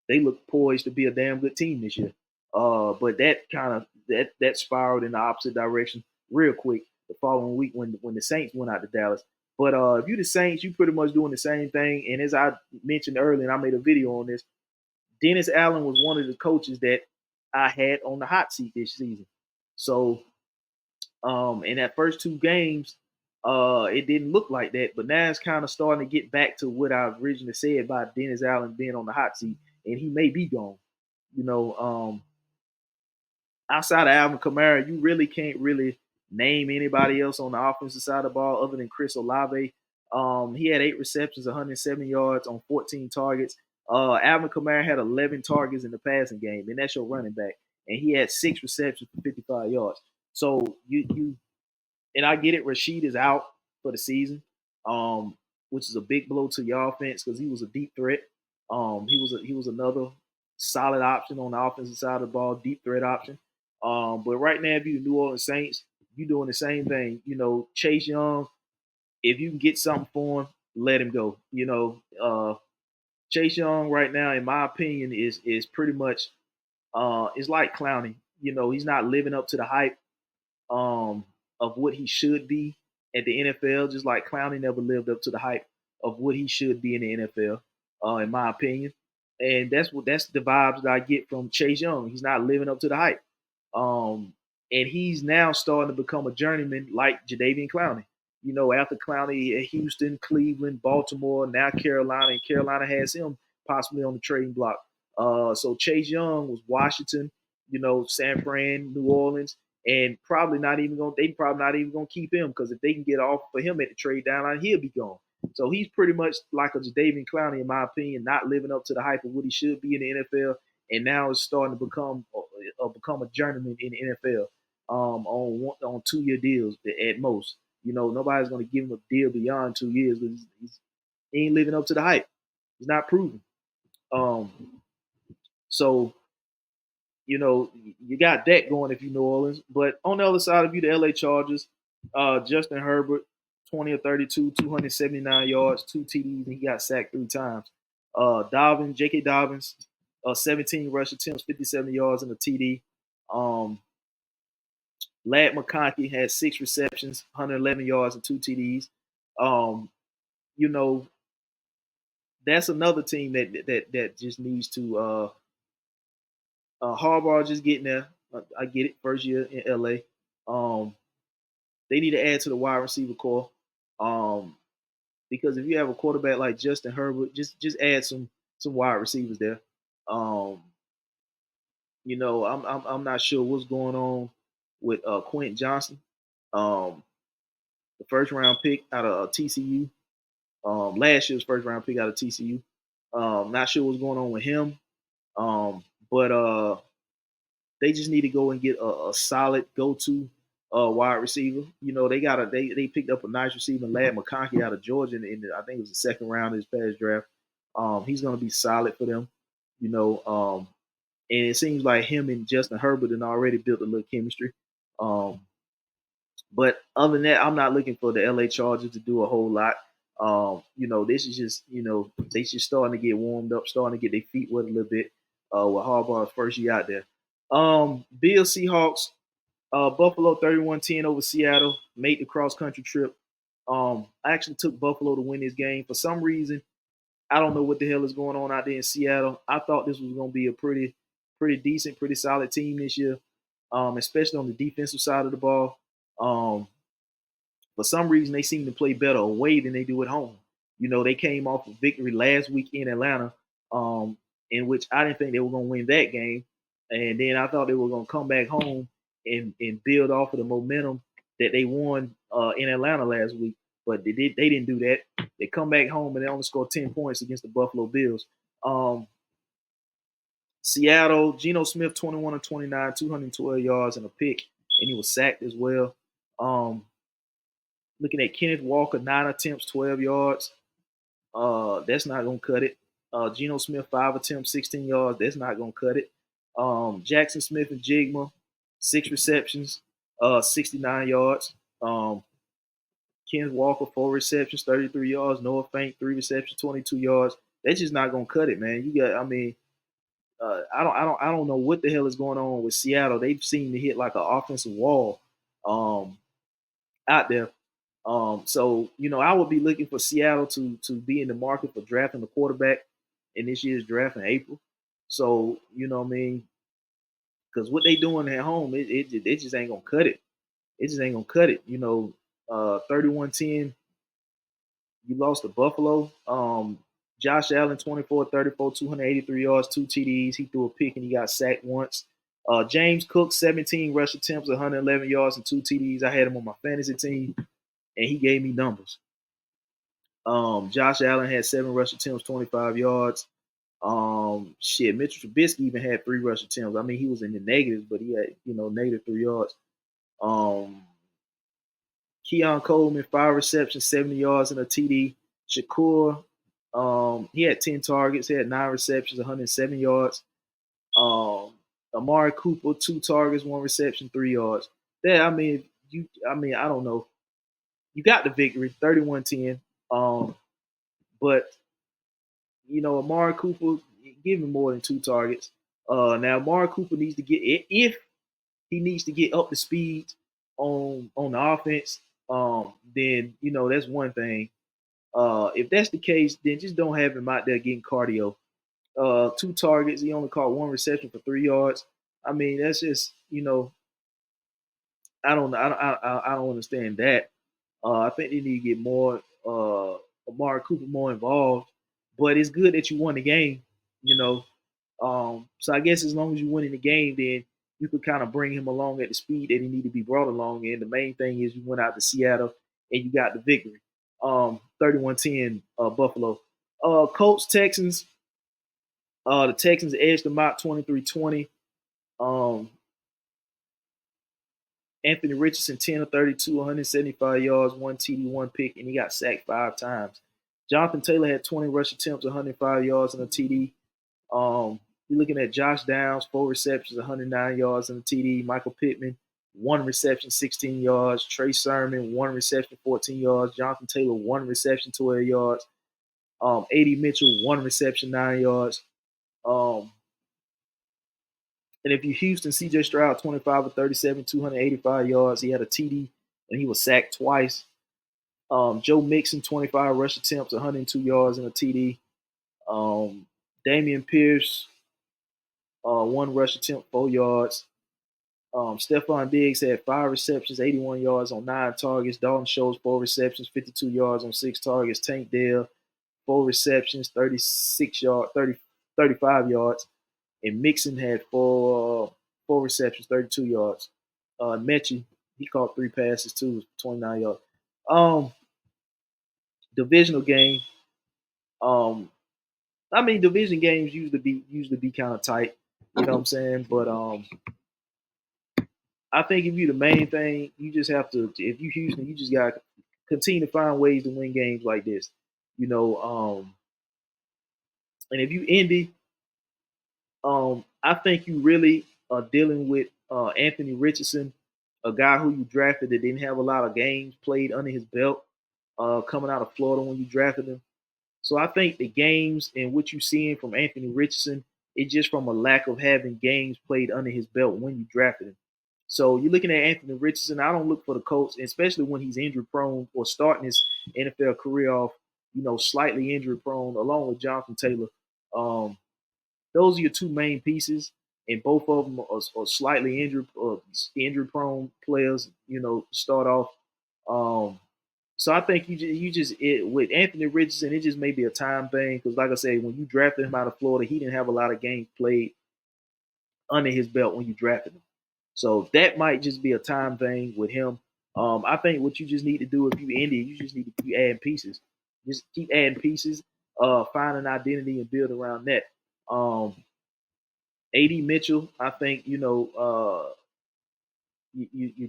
A: They look poised to be a damn good team this year. But that spiraled in the opposite direction real quick the following week when the Saints went out to Dallas. But if you the Saints, you pretty much doing the same thing. And as I mentioned earlier, and I made a video on this, Dennis Allen was one of the coaches that I had on the hot seat this season. So in that first two games, it didn't look like that. But now it's kind of starting to get back to what I originally said about Dennis Allen being on the hot seat, and he may be gone. You know, outside of Alvin Kamara, you really can't really name anybody else on the offensive side of the ball other than Chris Olave. He had 8 receptions, 170 yards on 14 targets. Alvin Kamara had 11 targets in the passing game, and that's your running back. And he had 6 receptions for 55 yards. So you and I get it. Rashid is out for the season, which is a big blow to your offense because he was a deep threat. He was another solid option on the offensive side of the ball, deep threat option. But right now, if you're the New Orleans Saints, you're doing the same thing. You know, Chase Young, if you can get something for him, let him go. You know, Chase Young right now, in my opinion, is pretty much it's like Clowney. You know, he's not living up to the hype of what he should be at the NFL, just like Clowney never lived up to the hype of what he should be in the NFL, in my opinion. And that's the vibes that I get from Chase Young. He's not living up to the hype. And he's now starting to become a journeyman like Jadeveon Clowney. You know, after Clowney at Houston, Cleveland, Baltimore, now Carolina, and Carolina has him possibly on the trading block. So Chase Young was Washington, you know, San Fran, New Orleans, and probably not even going. They probably not even going to keep him because if they can get off for him at the trade deadline, he'll be gone. So he's pretty much like a Jadeveon Clowney, in my opinion, not living up to the hype of what he should be in the NFL, and now is starting to become a journeyman in the NFL on 2-year deals at most. You know, nobody's going to give him a deal beyond 2 years because he ain't living up to the hype. He's not proven. Um, so you know, you got that going if you New Orleans. But on the other side of you, the LA Chargers, Justin Herbert, 20 or 32, 279 yards, 2 TDs, and he got sacked 3 times. J.K. Dobbins, 17 rush attempts, 57 yards and a TD. Ladd McConkey had 6 receptions, 111 yards and 2 TDs. You know, that's another team that just needs to Harbaugh just getting there. I get it. First year in LA. They need to add to the wide receiver core. Because if you have a quarterback like Justin Herbert, just add some wide receivers there. You know, I'm not sure what's going on with Quentin Johnson, the first round pick out of TCU. Last year's first round pick out of TCU. Not sure what's going on with him. But they just need to go and get a solid go-to wide receiver. You know, they picked up a nice receiver, Ladd McConkey out of Georgia, I think it was the second round of his past draft. He's going to be solid for them. You know, and it seems like him and Justin Herbert have already built a little chemistry. But other than that, I'm not looking for the LA Chargers to do a whole lot. You know, this is just, you know, they just starting to get warmed up, starting to get their feet wet a little bit with Harbaugh's first year out there. Bills Seahawks, Buffalo 31-10 over Seattle, made the cross-country trip. I actually took Buffalo to win this game. For some reason, I don't know what the hell is going on out there in Seattle. I thought this was going to be a pretty decent, pretty solid team this year, especially on the defensive side of the ball. For some reason, they seem to play better away than they do at home. You know, they came off a victory last week in Atlanta, in which I didn't think they were going to win that game. And then I thought they were going to come back home and build off of the momentum that they won in Atlanta last week. But they didn't do that. They come back home and they only scored 10 points against the Buffalo Bills. Seattle, Geno Smith, 21 of 29, 212 yards and a pick, and he was sacked as well. Looking at Kenneth Walker, 9 attempts, 12 yards. That's not going to cut it. Geno Smith, 5 attempts, 16 yards. That's not going to cut it. Jackson Smith and Jigma, 6 receptions, 69 yards. Kenneth Walker, 4 receptions, 33 yards. Noah Fant, 3 receptions, 22 yards. That's just not going to cut it, man. You got, I mean, I don't know what the hell is going on with Seattle. They've seemed to hit like an offensive wall out there. So I would be looking for Seattle to be in the market for drafting a quarterback in this year's draft in April. So what I mean, because what they doing at home, it just ain't gonna cut it. It just ain't gonna cut it. 31-10, you lost to Buffalo. Josh Allen, 24-34, 283 yards, 2 TDs. He threw a pick and he got sacked once. James Cook, 17 rush attempts, 111 yards, and 2 TDs. I had him on my fantasy team, and he gave me numbers. Josh Allen had 7 rush attempts, 25 yards. Mitchell Trubisky even had 3 rush attempts. I mean, he was in the negatives, but he had, negative 3 yards. Keon Coleman, 5 receptions, 70 yards, and a TD. Shakur, he had 10 targets. He had 9 receptions, 107 yards. Amari Cooper, 2 targets, 1 reception, 3 yards. I don't know. You got the victory, 31-10. But Amari Cooper, give him more than 2 targets. Now Amari Cooper needs to get, if he needs to get up to speed on the offense, then that's one thing. If that's the case, then just don't have him out there getting cardio. 2 targets, he only caught 1 reception for 3 yards. I mean, that's just I don't understand that. I think they need to get more Amari Cooper more involved. But it's good that you won the game, you know. So I guess as long as you win in the game, then you could kind of bring him along at the speed that he need to be brought along. And the main thing is you went out to Seattle and you got the victory. 31-10 Buffalo. Colts, Texans. The Texans edged them out 23-20. Um, Anthony Richardson, 10 of 32, 175 yards, 1 TD, 1 pick, and he got sacked 5 times. Jonathan Taylor had 20 rush attempts, 105 yards, and a TD. You're looking at Josh Downs, 4 receptions, 109 yards, and a TD. Michael Pittman, 1 reception, 16 yards. Trey Sermon, 1 reception, 14 yards. Jonathan Taylor, 1 reception, 12 yards. A.D. Mitchell, 1 reception, 9 yards. And if you Houston, C.J. Stroud, 25 of 37, 285 yards. He had a TD, and he was sacked twice. Joe Mixon, 25 rush attempts, 102 yards, and a TD. Damian Pierce, 1 rush attempt, 4 yards. Stephon Diggs had 5 receptions, 81 yards on 9 targets. Dalton Schultz, 4 receptions, 52 yards on 6 targets. Tank Dell, 4 receptions, 36 yards, 35 yards. And Mixon had 4 receptions, 32 yards. Mechie, he caught 3 passes too, 29 yards. Divisional game. Division games usually be kind of tight. You know what I'm saying? But I think if you the main thing, you just have to. If you Houston, you just got to continue to find ways to win games like this. And if you Indy, I think you really are dealing with Anthony Richardson, a guy who you drafted that didn't have a lot of games played under his belt, coming out of Florida when you drafted him. So I think the games and what you're seeing from Anthony Richardson is just from a lack of having games played under his belt when you drafted him. So you're looking at Anthony Richardson. I don't look for the Colts, especially when he's injury prone or starting his NFL career off, slightly injury prone, along with Jonathan Taylor. Those are your 2 main pieces, and both of them are slightly injury prone players. Start off. So I think with Anthony Richardson, it just may be a time thing because, like I said, when you drafted him out of Florida, he didn't have a lot of games played under his belt when you drafted him. So that might just be a time thing with him. I think what you just need to do if you Indy, you just need to keep adding pieces. Just keep adding pieces, find an identity and build around that. A.D. Mitchell, I think, you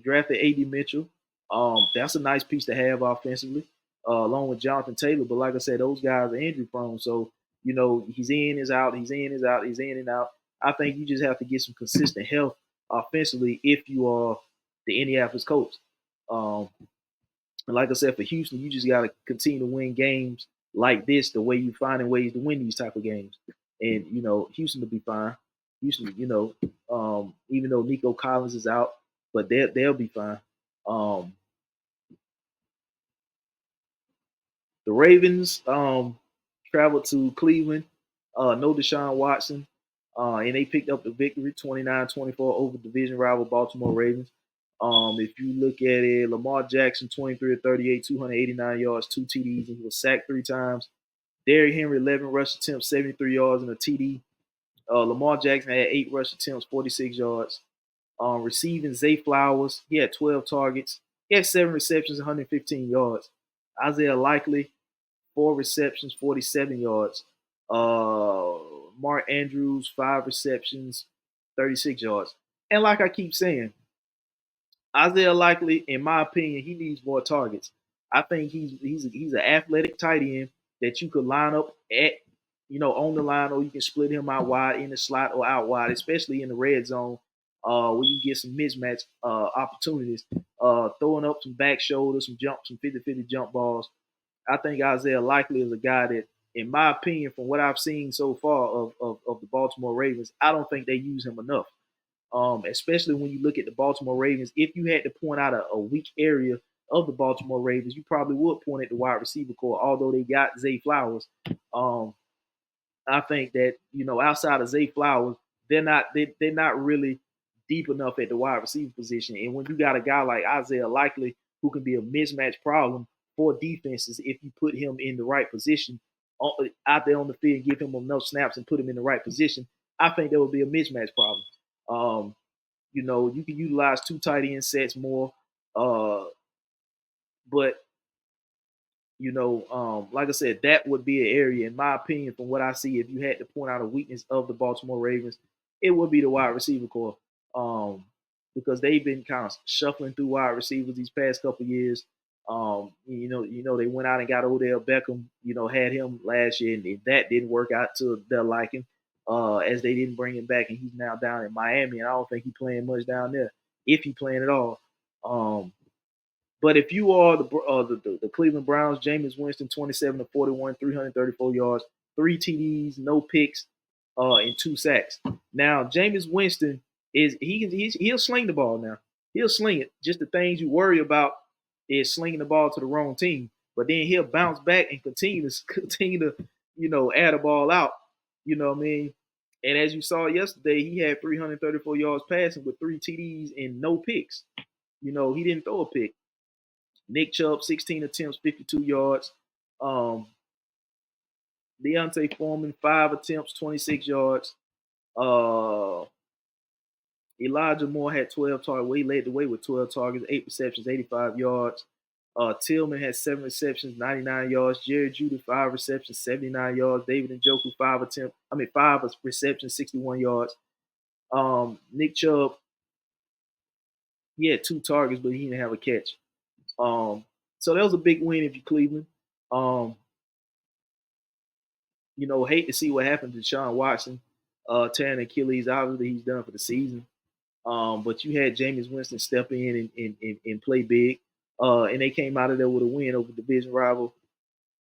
A: drafted A.D. Mitchell. That's a nice piece to have offensively, along with Jonathan Taylor. But like I said, those guys are injury prone. So, he's in, he's out, he's in, he's out, he's in and out. I think you just have to get some consistent health offensively if you are the Indianapolis Colts. And like I said, for Houston, you just got to continue to win games like this, the way you're finding ways to win these type of games. And, Houston will be fine. Houston, even though Nico Collins is out, but they'll be fine. The Ravens traveled to Cleveland. No Deshaun Watson. And they picked up the victory 29-24 over division rival Baltimore Ravens. If you look at it, Lamar Jackson, 23 of 38, 289 yards, 2 TDs, and he was sacked 3 times. Derrick Henry, 11 rush attempts, 73 yards, and a TD. Lamar Jackson had 8 rush attempts, 46 yards. Receiving, Zay Flowers, he had 12 targets. He had 7 receptions, 115 yards. Isaiah Likely, 4 receptions, 47 yards. Mark Andrews, 5 receptions, 36 yards. And like I keep saying, Isaiah Likely, in my opinion, he needs more targets. I think he's an athletic tight end that you could line up at, on the line, or you can split him out wide in the slot or out wide, especially in the red zone, where you get some mismatch opportunities, throwing up some back shoulders, some 50-50 jump balls. I think Isaiah Likely is a guy that, in my opinion, from what I've seen so far of the Baltimore Ravens, I don't think they use him enough. Especially when you look at the Baltimore Ravens. If you had to point out a weak area of the Baltimore Ravens, you probably would point at the wide receiver core, although they got Zay Flowers. I think that, outside of Zay Flowers, they're not really deep enough at the wide receiver position. And when you got a guy like Isaiah Likely who can be a mismatch problem for defenses if you put him in the right position out there on the field, give him enough snaps and put him in the right position, I think there would be a mismatch problem. You can utilize 2 tight end sets more, but like I said, that would be an area, in my opinion, from what I see, if you had to point out a weakness of the Baltimore Ravens, it would be the wide receiver core. Because they've been kind of shuffling through wide receivers these past couple of years. They went out and got Odell Beckham, had him last year, and that didn't work out to their liking, as they didn't bring him back, and he's now down in Miami, and I don't think he's playing much down there, if he's playing at all. But if you are the Cleveland Browns, Jameis Winston, 27 to 41, 334 yards, 3 TDs, no picks, and 2 sacks. Now, Jameis Winston he'll sling the ball now. He'll sling it. Just the things you worry about is slinging the ball to the wrong team. But then he'll bounce back and continue to add a ball out. You know what I mean? And as you saw yesterday, he had 334 yards passing with 3 TDs and no picks. He didn't throw a pick. Nick Chubb, 16 attempts, 52 yards. Deontay Foreman, 5 attempts, 26 yards. Elijah Moore had 12 targets. He led the way with 12 targets, 8 receptions, 85 yards. Tillman had 7 receptions, 99 yards. Jerry Jeudy, 5 receptions, 79 yards. David Njoku, 5 receptions, 61 yards. Nick Chubb, he had 2 targets, but he didn't have a catch. So that was a big win if you Cleveland. Hate to see what happened to Deshaun Watson, tearing Achilles. Obviously, he's done for the season. But you had Jameis Winston step in and play big. And they came out of there with a win over division rival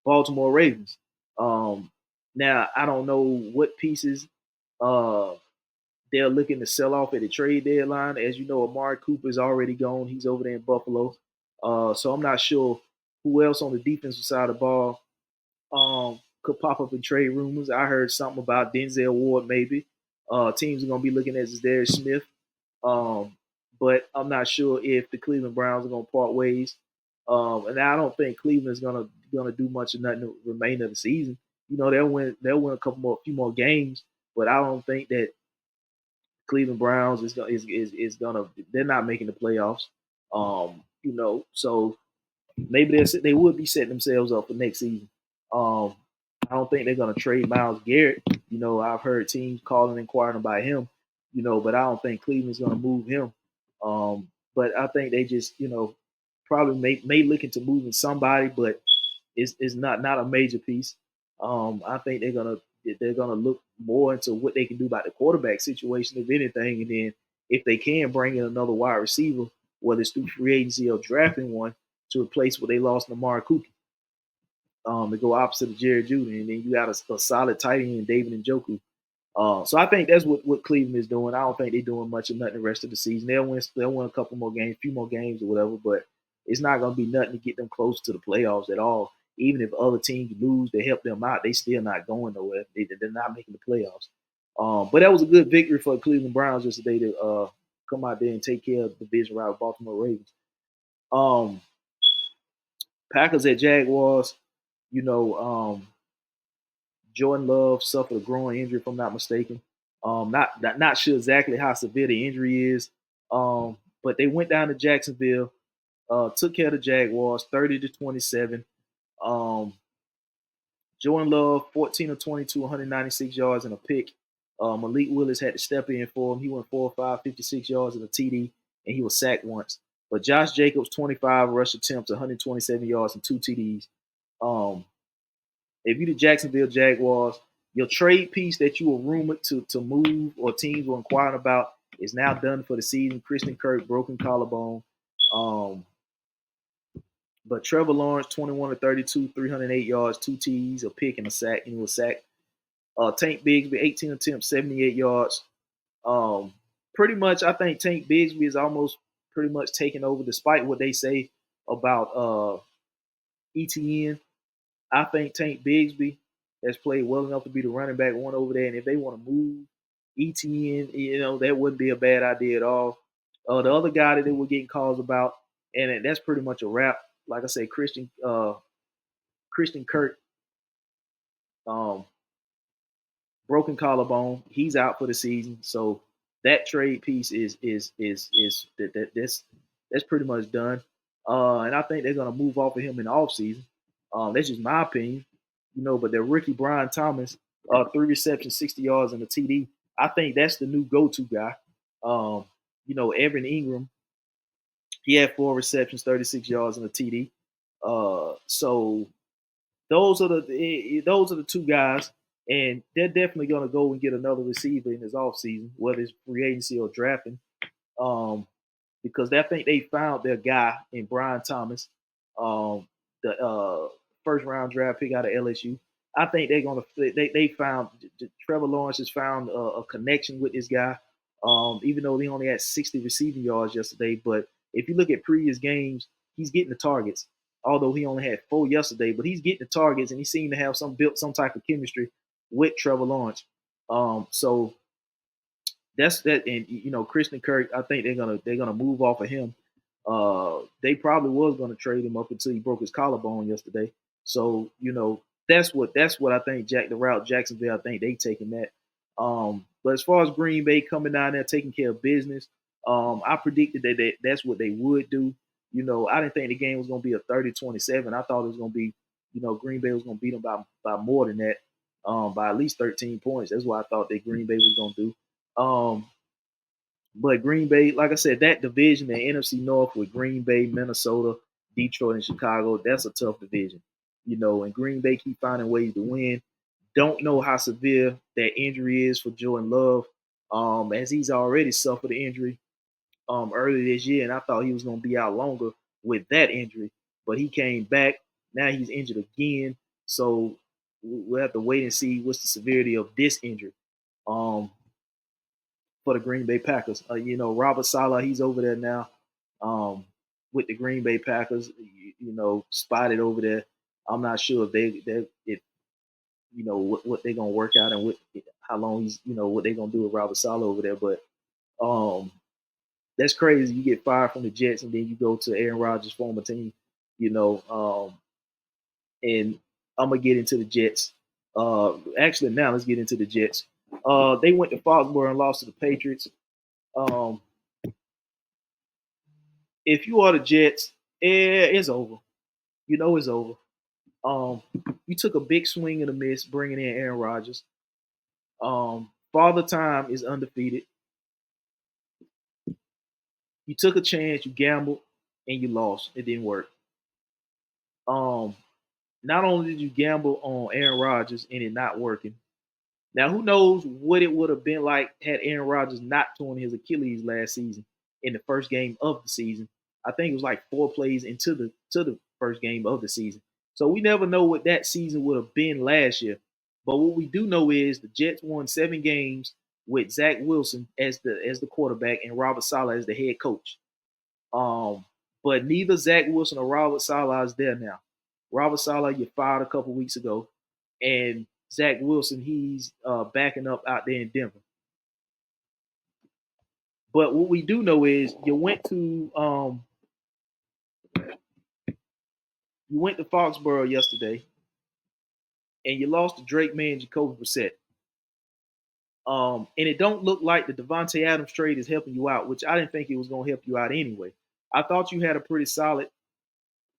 A: Baltimore Ravens. Now, I don't know what pieces they're looking to sell off at the trade deadline. As you know, Amari Cooper is already gone. He's over there in Buffalo. So I'm not sure who else on the defensive side of the ball could pop up in trade rumors. I heard something about Denzel Ward maybe. Teams are going to be looking at Zadarius Smith. But I'm not sure if the Cleveland Browns are going to part ways. And I don't think Cleveland's going to do much of nothing the remainder of the season. They'll win a few more games, but I don't think that Cleveland Browns is gonna. They're not making the playoffs. So maybe they would be setting themselves up for next season. I don't think they're gonna trade Myles Garrett. I've heard teams calling and inquiring about him. But I don't think Cleveland's gonna move him. But I think they just probably may look into moving somebody, but it's not a major piece. I think they're gonna look more into what they can do about the quarterback situation, if anything, and then if they can bring in another wide receiver, whether it's through free agency or drafting one to replace what they lost in Amari Cooper, to go opposite of Jerry Jeudy, and then you got a solid tight end, David Njoku. So I think that's what Cleveland is doing. I don't think they're doing much of nothing the rest of the season. They'll win a couple more games, few more games or whatever, but it's not going to be nothing to get them close to the playoffs at all. even if other teams lose to help them out, they still not going nowhere. They're not making the playoffs. But that was a good victory for the Cleveland Browns yesterday to come out there and take care of the division rival Baltimore Ravens. Um, Packers at Jaguars, you know, Jordan Love suffered a groin injury, if I'm not mistaken. Not sure exactly how severe the injury is. But they went down to Jacksonville, took care of the Jaguars, 30-27. Um, Jordan Love, 14 of 22, 196 yards and a pick. Malik Willis had to step in for him. He went 4 or 5, 56 yards and a TD, and he was sacked once. But Josh Jacobs, 25 rush attempts, 127 yards and 2 TDs. If you're the Jacksonville Jaguars, your trade piece that you were rumored to move or teams were inquiring about is now done for the season. Christian Kirk, broken collarbone. But Trevor Lawrence, 21 to 32, 308 yards, 2 TDs, a pick, and a sack, and he was sacked. Tank Bigsby, 18 attempts, 78 yards. Pretty much, I think Tank Bigsby is almost pretty much taking over, despite what they say about ETN. I think Tank Bigsby has played well enough to be the running back one over there. And if they want to move ETN, that wouldn't be a bad idea at all. The other guy that they were getting calls about, and that's pretty much a wrap. Like I said, Christian Kirk, broken collarbone. He's out for the season. So that trade piece is that's pretty much done. And I think they're gonna move off of him in the offseason. That's just my opinion, but their rookie Brian Thomas, 3 receptions, 60 yards, and a TD. I think that's the new go-to guy. Evan Ingram, he had 4 receptions, 36 yards, and a TD. So those are the two guys, and they're definitely going to go and get another receiver in this offseason, whether it's free agency or drafting, because I think they found their guy in Brian Thomas, the first round draft pick out of LSU. I think they're going to they found Trevor Lawrence has found a connection with this guy, even though he only had 60 receiving yards yesterday. But if you look at previous games, he's getting the targets. Although he only had 4 yesterday, but he's getting the targets, and he seemed to have built some type of chemistry with Trevor Lawrence. So that's that. And Christian Kirk, I think they're gonna move off of him. They probably was gonna trade him up until he broke his collarbone yesterday. So that's what I think. The route Jacksonville, I think they taking that. But as far as Green Bay coming down there taking care of business, I predicted that that's what they would do. I didn't think the game was going to be a 30-27. I thought it was going to be, Green Bay was going to beat them by more than that, by at least 13 points. That's what I thought that Green Bay was going to do. But Green Bay, like I said, that division, the NFC North with Green Bay, Minnesota, Detroit, and Chicago, that's a tough division. And Green Bay keep finding ways to win. Don't know how severe that injury is for Jordan Love, as he's already suffered the injury early this year, and I thought he was going to be out longer with that injury, but he came back. Now he's injured again, so we'll have to wait and see what's the severity of this injury for the Green Bay Packers. Robert Saleh, he's over there now with the Green Bay Packers. Spotted over there. I'm not sure if what they're gonna work out and how long he's what they're gonna do with Robert Saleh over there, but that's crazy. You get fired from the Jets and then you go to Aaron Rodgers' former team, and I'm going to get into the Jets. Actually, now let's get into the Jets. They went to Foxborough and lost to the Patriots. If you are the Jets, it's over. It's over. You took a big swing and a miss bringing in Aaron Rodgers. Father Time is undefeated. You took a chance, you gambled, and you lost. It didn't work. Not only did you gamble on Aaron Rodgers and it not working, now who knows what it would have been like had Aaron Rodgers not torn his Achilles last season in the first game of the season. I think it was like 4 plays into the first game of the season. So we never know what that season would have been last year. But what we do know is the Jets won 7 games with Zach Wilson as the quarterback and Robert Saleh as the head coach. But neither Zach Wilson or Robert Saleh is there now. Robert Saleh, you fired a couple weeks ago, and Zach Wilson, he's backing up out there in Denver. But what we do know is you went to Foxborough yesterday, and you lost to Drake May and Jacoby Brissett. And it don't look like the Devontae Adams trade is helping you out, which I didn't think it was going to help you out anyway. I thought you had a pretty solid,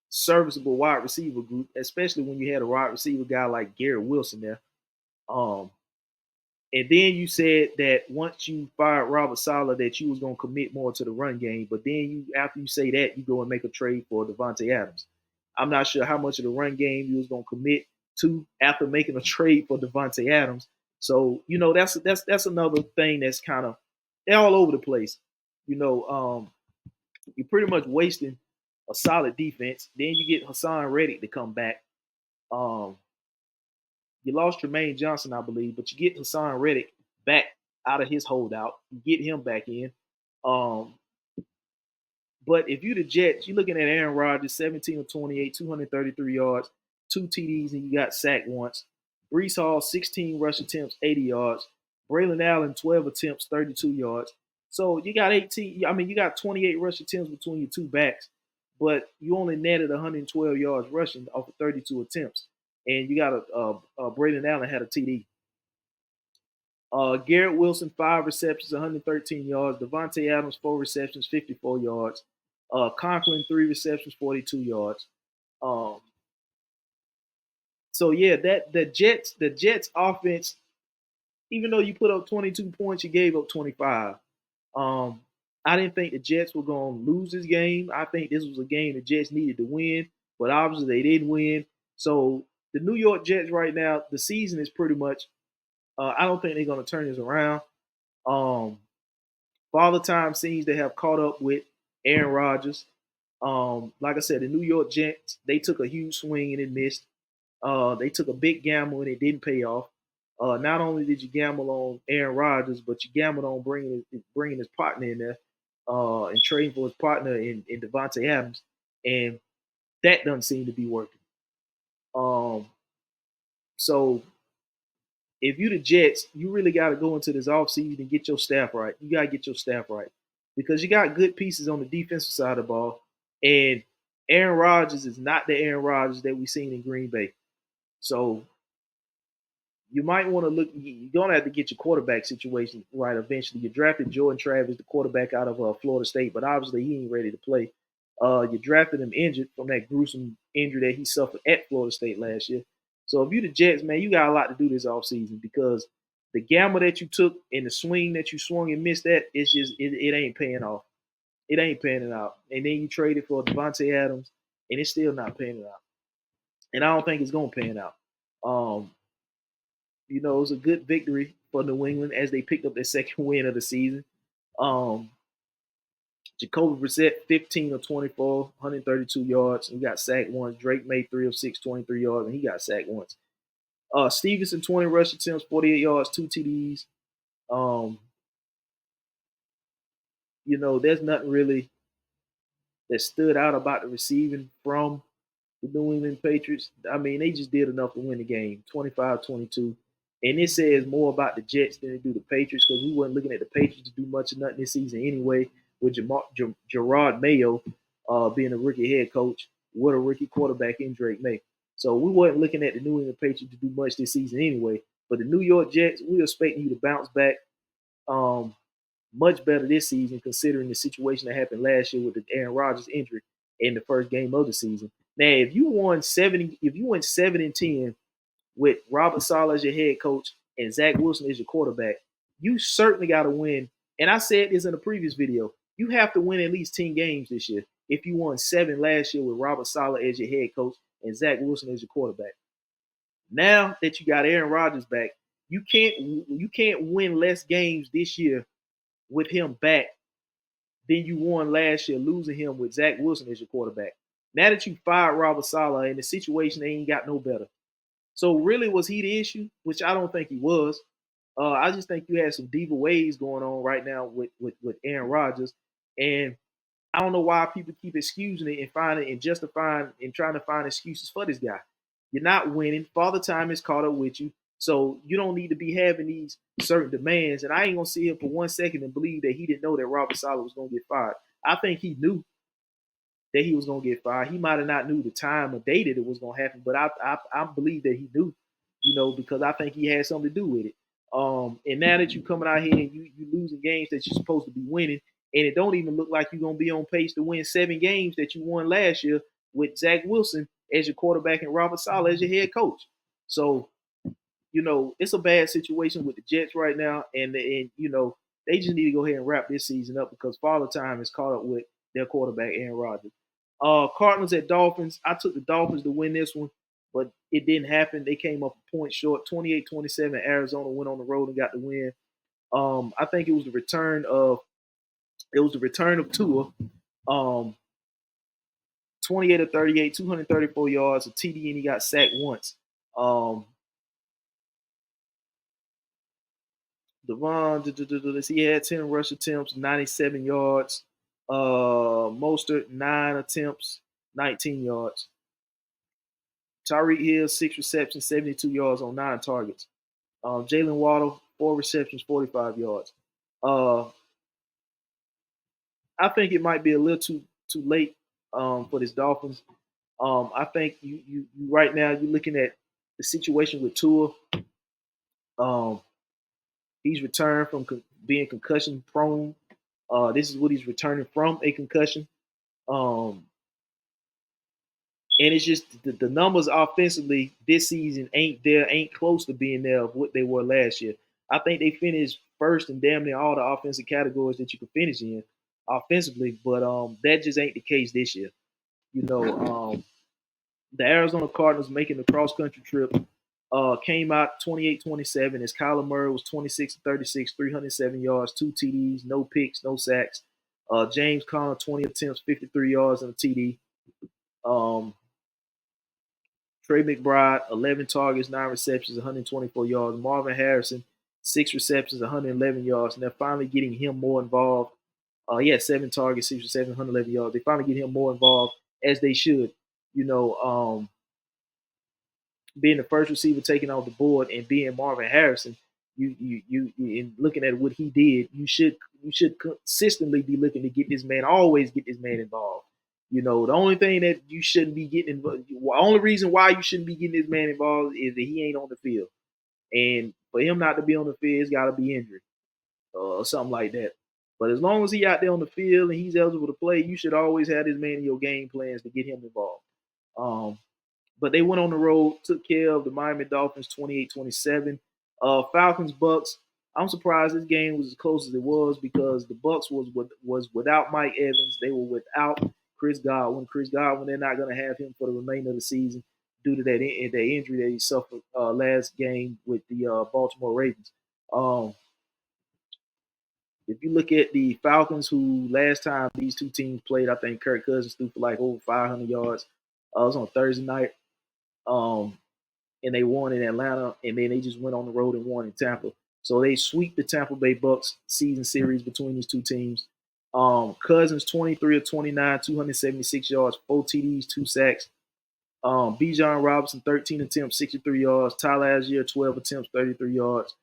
A: serviceable wide receiver group, especially when you had a wide receiver guy like Garrett Wilson there. Um, and then you said that once you fired Robert Saleh that you was going to commit more to the run game, but then after you say that, you go and make a trade for Devontae Adams. I'm not sure how much of the run game you was going to commit to after making a trade for Devontae Adams. So that's another thing that's kind of they're all over the place. You're pretty much wasting a solid defense. Then you get Hassan Reddick to come back. Um, you lost Tremaine Johnson, I believe, but you get Hassan Reddick back out of his holdout. You get him back in. Um, but if you're the Jets, you're looking at Aaron Rodgers, 17 of 28, 233 yards, 2 TDs, and you got sacked once. Brees Hall, 16 rush attempts, 80 yards. Braylon Allen, 12 attempts, 32 yards. So you got 18. I mean, you got 28 rush attempts between your two backs, but you only netted 112 yards rushing off of 32 attempts. And you got Braylon Allen had a TD. Garrett Wilson, 5 receptions, 113 yards. Devontae Adams, 4 receptions, 54 yards. Conklin, 3 receptions, 42 yards. Um, so yeah, that the Jets offense, even though you put up 22 points, you gave up 25. I didn't think the Jets were going to lose this game. I think this was a game the Jets needed to win, but obviously they didn't win. So the New York Jets right now, the season is pretty much. I don't think they're going to turn this around. Father Time seems to have caught up with Aaron Rodgers. Like I said, the New York Jets, they took a huge swing and it missed. They took a big gamble and it didn't pay off. Not only did you gamble on Aaron Rodgers, but you gambled on bringing his partner in there and trading for his partner in Devontae Adams, and that doesn't seem to be working. So if you the Jets, you really got to go into this offseason and get your staff right. You got to get your staff right because you got good pieces on the defensive side of the ball, and Aaron Rodgers is not the Aaron Rodgers that we've seen in Green Bay. So you might want to look. You're gonna have to get your quarterback situation right eventually. You drafted Jordan Travis, the quarterback out of Florida State, but obviously he ain't ready to play. You drafted him injured from that gruesome injury that he suffered at Florida State last year. So if you're the Jets, man, you got a lot to do this offseason because the gamble that you took and the swing that you swung and missed at, it ain't paying off. It ain't paying out. And then you traded for Devontae Adams, and it's still not paying out. And I don't think it's gonna pan out. Um, it was a good victory for New England as they picked up their second win of the season. Um, Jacoby Brissett, 15 of 24, 132 yards. He got sacked once. Drake made 3 of 6, 23 yards, and he got sacked once. Stevenson, 20 rush attempts, 48 yards, 2 TDs. There's nothing really that stood out about the receiving from the New England Patriots. I mean, they just did enough to win the game, 25-22. And it says more about the Jets than it do the Patriots because we weren't looking at the Patriots to do much of nothing this season anyway, with Gerard Mayo being a rookie head coach with a rookie quarterback in Drake May. So we weren't looking at the New England Patriots to do much this season anyway. But the New York Jets, we're expecting you to bounce back much better this season considering the situation that happened last year with the Aaron Rodgers injury in the first game of the season. Now, if you went 7-10 with Robert Saleh as your head coach and Zach Wilson as your quarterback, you certainly got to win. And I said this in a previous video. You have to win at least 10 games this year if you won 7 last year with Robert Saleh as your head coach and Zach Wilson as your quarterback. Now that you got Aaron Rodgers back, you can't win less games this year with him back than you won last year losing him with Zach Wilson as your quarterback. Now that you fired Robert Saleh and the situation ain't got no better. So really, was he the issue? Which I don't think he was. I just think you had some diva ways going on right now with Aaron Rodgers, and I don't know why people keep excusing it and finding and justifying and trying to find excuses for this guy. You're not winning. Father Time is caught up with you. So you don't need to be having these certain demands. And I ain't gonna sit here for 1 second and believe that he didn't know that Robert Saleh was gonna get fired. I think he knew that he was gonna get fired. He might have not knew the time or day that it was gonna happen, but I believe that he knew, because I think he had something to do with it. And now that you coming out here and you losing games that you're supposed to be winning, and it don't even look like you're gonna be on pace to win 7 games that you won last year with Zach Wilson as your quarterback and Robert Saleh as your head coach. So it's a bad situation with the Jets right now, and they just need to go ahead and wrap this season up because Father Time is caught up with their quarterback Aaron Rodgers. Cardinals at Dolphins. I took the Dolphins to win this one, but it didn't happen. They came up a point short, 28-27. Arizona went on the road and got the win. I think it was the return of Tua. 28 of 38, 234 yards, a TD, and he got sacked once. Um, Devon, he had 10 rush attempts, 97 yards. Mostert, 9 attempts, 19 yards. Tyreek Hill, 6 receptions, 72 yards on 9 targets. Jalen Waddle, 4 receptions, 45 yards. Uh, I think it might be a little too late for this Dolphins. I think you right now you're looking at the situation with Tua. Um, he's returned from being concussion prone. This is what he's returning from, a concussion. Um, and it's just the numbers offensively this season ain't close to being there of what they were last year. I think they finished first in damn near all the offensive categories that you could finish in offensively, but that just ain't the case this year. You know, the Arizona Cardinals making the cross country trip came out 28-27 as Kyler Murray was 26-36, 307 yards, 2 TDs, no picks, no sacks. James Conner, 20 attempts, 53 yards and a TD. Trey McBride, 11 targets, 9 receptions, 124 yards. Marvin Harrison, 6 receptions, 111 yards. And they're finally getting him more involved. He had 7 targets, 6 receptions, 111 yards. They finally get him more involved as they should. You know, being the first receiver taken off the board and being Marvin Harrison, you in looking at what he did, you should consistently be looking to get this man, always get this man involved. The only thing that you shouldn't be getting involved, the only reason why you shouldn't be getting this man involved is that he ain't on the field. And for him not to be on the field, it's got to be injury or something like that. But as long as he out there on the field and he's eligible to play, you should always have this man in your game plans to get him involved. But they went on the road, took care of the Miami Dolphins 28-27. Falcons Bucks. I'm surprised this game was as close as it was because the Bucks was without Mike Evans. They were without Chris Godwin. Chris Godwin, they're not going to have him for the remainder of the season due to that injury that he suffered last game with the Baltimore Ravens. If you look at the Falcons, who last time these two teams played, I think Kirk Cousins threw for like over 500 yards. It was on Thursday night. And they won in Atlanta, and then they just went on the road and won in Tampa. So they sweep the Tampa Bay Bucks season series between these two teams. Cousins 23 of 29, 276 yards, 4 TDs, 2 sacks. Bijan Robinson 13 attempts, 63 yards. Tyler Algier 12 attempts, 33 yards.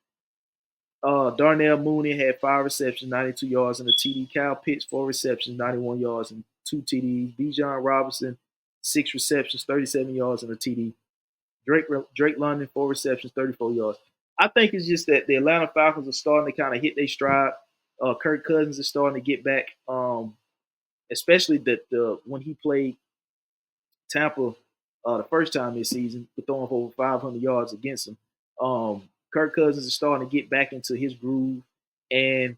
A: Darnell Mooney had 5 receptions, 92 yards, and a TD. Kyle Pitts 4 receptions, 91 yards, and 2 TDs. Bijan Robinson 6 receptions, 37 yards, and a TD. Drake London 4 receptions, 34 yards. I think it's just that the Atlanta Falcons are starting to kind of hit their stride. Kirk Cousins is starting to get back, especially that when he played Tampa the first time this season, throwing for over 500 yards against them. Kirk Cousins is starting to get back into his groove, and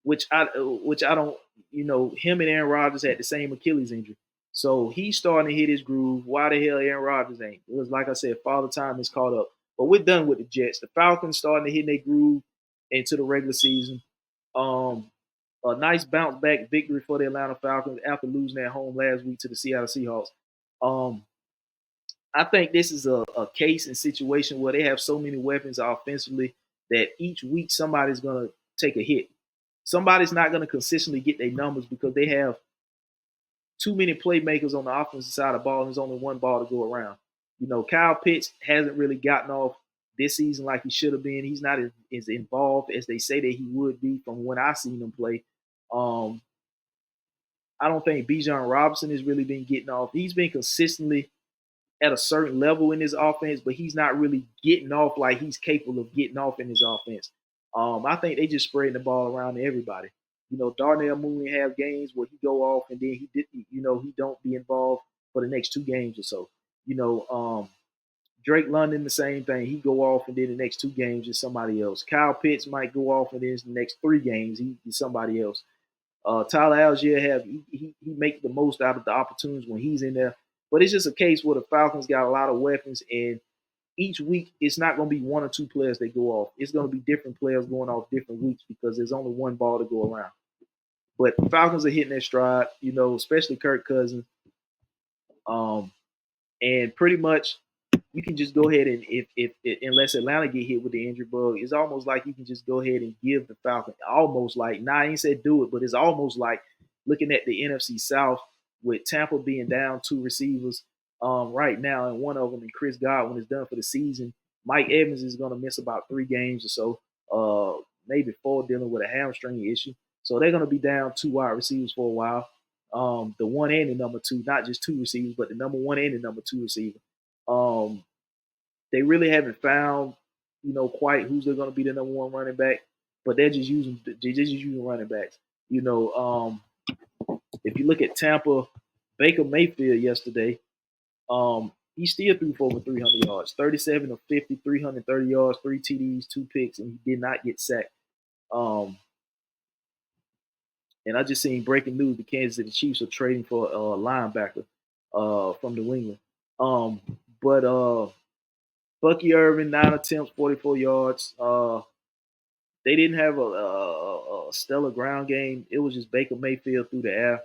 A: which I don't, him and Aaron Rodgers had the same Achilles injury. So he's starting to hit his groove. Why the hell Aaron Rodgers ain't? It was like I said, Father Time is caught up. But we're done with the Jets. The Falcons starting to hit their groove into the regular season. A nice bounce back victory for the Atlanta Falcons after losing at home last week to the Seattle Seahawks. I think this is a case and situation where they have so many weapons offensively that each week somebody's going to take a hit. Somebody's not going to consistently get their numbers because they have too many playmakers on the offensive side of the ball, and there's only one ball to go around. Kyle Pitts hasn't really gotten off this season like he should have been. He's not as involved as they say that he would be from when I seen him play. I don't think Bijan Robinson has really been getting off. He's been consistently at a certain level in his offense, but he's not really getting off like he's capable of getting off in his offense. I think they just spreading the ball around to everybody. Darnell Mooney have games where he go off and then he don't be involved for the next 2 games or so. Drake London, the same thing. He go off and then the next 2 games is somebody else. Kyle Pitts might go off and then the next 3 games he's somebody else. Tyler Algier he make the most out of the opportunities when he's in there. But it's just a case where the Falcons got a lot of weapons, and each week it's not going to be 1 or 2 players that go off. It's going to be different players going off different weeks because there's only one ball to go around. But the Falcons are hitting their stride, especially Kirk Cousins. And pretty much you can just go ahead and if unless Atlanta get hit with the injury bug, it's almost like you can just go ahead and give the Falcons almost like, I ain't said do it, but it's almost like looking at the NFC South with Tampa being down 2 receivers right now, and one of them, and Chris Godwin, is done for the season. Mike Evans is going to miss about 3 games or so, maybe 4, dealing with a hamstring issue. So they're going to be down 2 wide receivers for a while. The 1 and the number 2, not just 2 receivers, but the number 1 and the number 2 receiver. They really haven't found, quite who's they're going to be the number 1 running back, but they're just using running backs. If you look at Tampa, Baker Mayfield yesterday, he still threw for over 300 yards, 37 of 50, 330 yards, 3 TDs, 2 picks, and he did not get sacked. And I just seen breaking news: the Kansas City Chiefs are trading for a linebacker from New England. But Bucky Irvin, 9 attempts, 44 yards. They didn't have a stellar ground game. It was just Baker Mayfield through the air.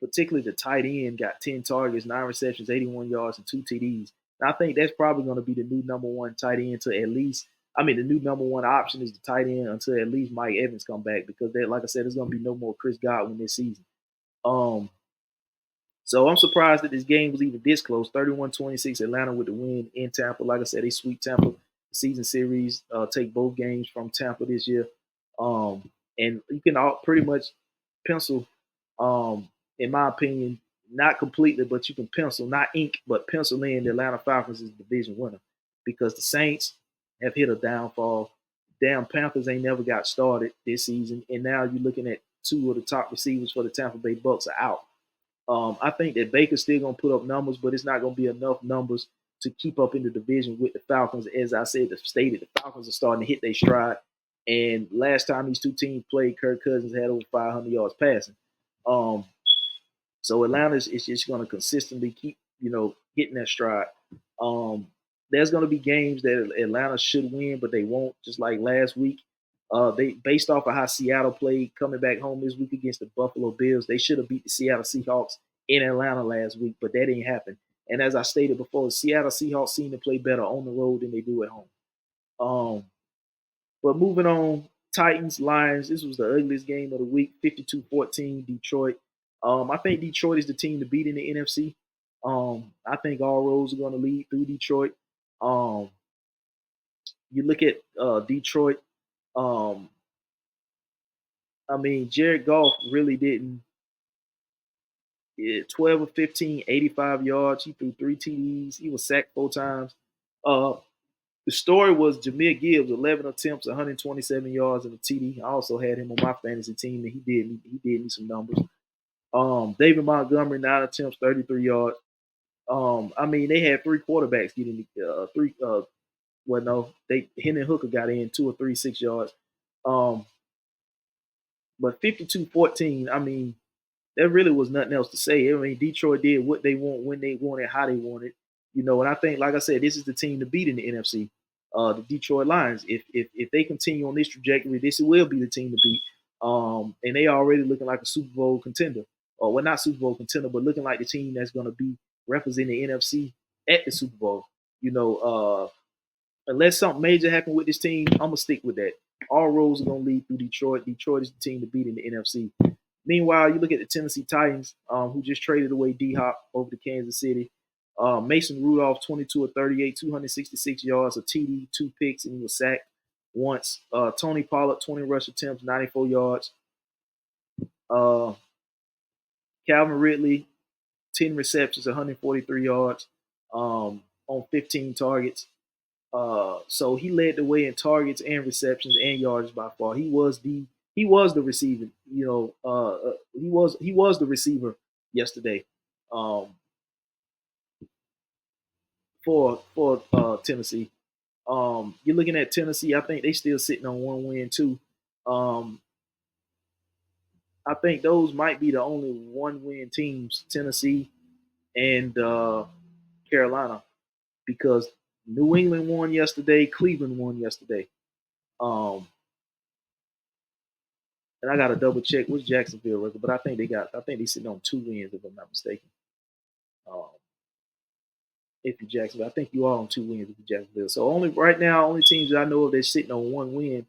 A: Particularly the tight end got 10 targets, 9 receptions, 81 yards, and 2 TDs. And I think that's probably going to be the new number 1 tight end to at least. The new number 1 option is the tight end until at least Mike Evans come back, because like I said, there's going to be no more Chris Godwin this season. So I'm surprised that this game was even this close. 31-26, Atlanta with the win in Tampa. Like I said, they sweep Tampa season series, take both games from Tampa this year. And you can all pretty much pencil, in my opinion, not completely, but you can pencil, not ink, but pencil in the Atlanta Falcons as the division winner, because the Saints have hit a downfall. Damn Panthers ain't never got started this season, and now you're looking at 2 of the top receivers for the Tampa Bay Bucks are out. I think that Baker's still going to put up numbers, but it's not going to be enough numbers to keep up in the division with the Falcons. As I said, the Falcons are starting to hit their stride. And last time these 2 teams played, Kirk Cousins had over 500 yards passing. So Atlanta is just going to consistently keep, hitting that stride. There's going to be games that Atlanta should win, but they won't, just like last week. They based off of how Seattle played coming back home this week against the Buffalo Bills, they should have beat the Seattle Seahawks in Atlanta last week, but that didn't happen. And as I stated before, the Seattle Seahawks seem to play better on the road than they do at home. But moving on, Titans, Lions, this was the ugliest game of the week, 52-14, Detroit. I think Detroit is the team to beat in the NFC. I think all roads are going to lead through Detroit. You look at Detroit. Jared Goff really didn't. 12 of 15, 85 yards. He threw 3 TDs. He was sacked 4 times. The story was Jahmyr Gibbs, 11 attempts, 127 yards, and a TD. I also had him on my fantasy team, and he did me some numbers. David Montgomery, 9 attempts, 33 yards. They had 3 quarterbacks getting 3. Hendon Hooker got in 2 or 3, 6 yards. But 52-14, there really was nothing else to say. Detroit did what they want, when they wanted, how they wanted. And I think, like I said, this is the team to beat in the NFC. The Detroit Lions. If they continue on this trajectory, this will be the team to beat. And they already looking like a Super Bowl contender. Well, not Super Bowl contender, but looking like the team that's going to be representing the NFC at the Super Bowl. Unless something major happens with this team, I'm going to stick with that. All roads are going to lead through Detroit. Detroit is the team to beat in the NFC. Meanwhile, you look at the Tennessee Titans, who just traded away D Hop over to Kansas City. Mason Rudolph, 22 of 38, 266 yards, a TD, 2 picks, and he was sacked once. Tony Pollard, 20 rush attempts, 94 yards. Uh, Calvin Ridley, 10 receptions, 143 yards on 15 targets. So he led the way in targets and receptions and yards by far. He was the receiver. He was the receiver yesterday for Tennessee. You're looking at Tennessee. I think they still sitting on 1 win too. Um, I think those might be the only 1 win teams, Tennessee and Carolina, because New England won yesterday, Cleveland won yesterday. Um, and I got to double check what's Jacksonville record, but I think they sitting on 2 wins if I'm not mistaken. Um, if you're Jacksonville, I think you are on 2 wins if you're Jacksonville. So only right now, only teams that I know of that's sitting on 1 win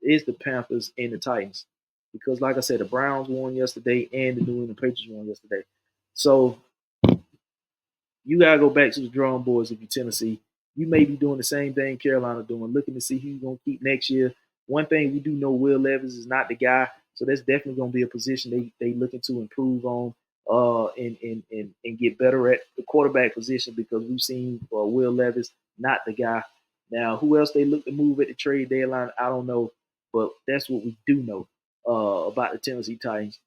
A: is the Panthers and the Titans, because like I said, the Browns won yesterday and the New England Patriots won yesterday. So you gotta go back to the drawing boards if you're Tennessee. You may be doing the same thing Carolina doing, looking to see who you're gonna keep next year. One thing we do know, Will Levis is not the guy, so that's definitely gonna be a position they looking to improve on, and get better at the quarterback position, because we've seen Will Levis not the guy. Now, who else they look to move at the trade deadline, I don't know, but that's what we do know about the Tennessee Titans.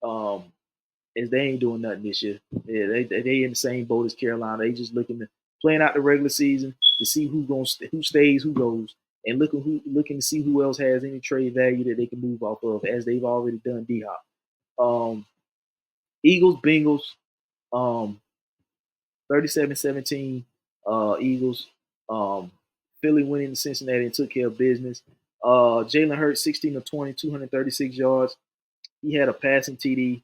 A: Um, is they ain't doing nothing this year. Yeah, they in the same boat as Carolina. They just looking to playing out the regular season to see who stays, who goes, and looking to see who else has any trade value that they can move off of, as they've already done D Hop. Um, Eagles, Bengals, um, 37-17, Eagles. Philly winning to Cincinnati and took care of business. Jalen Hurts, 16 of 20, 236 yards. He had a passing TD.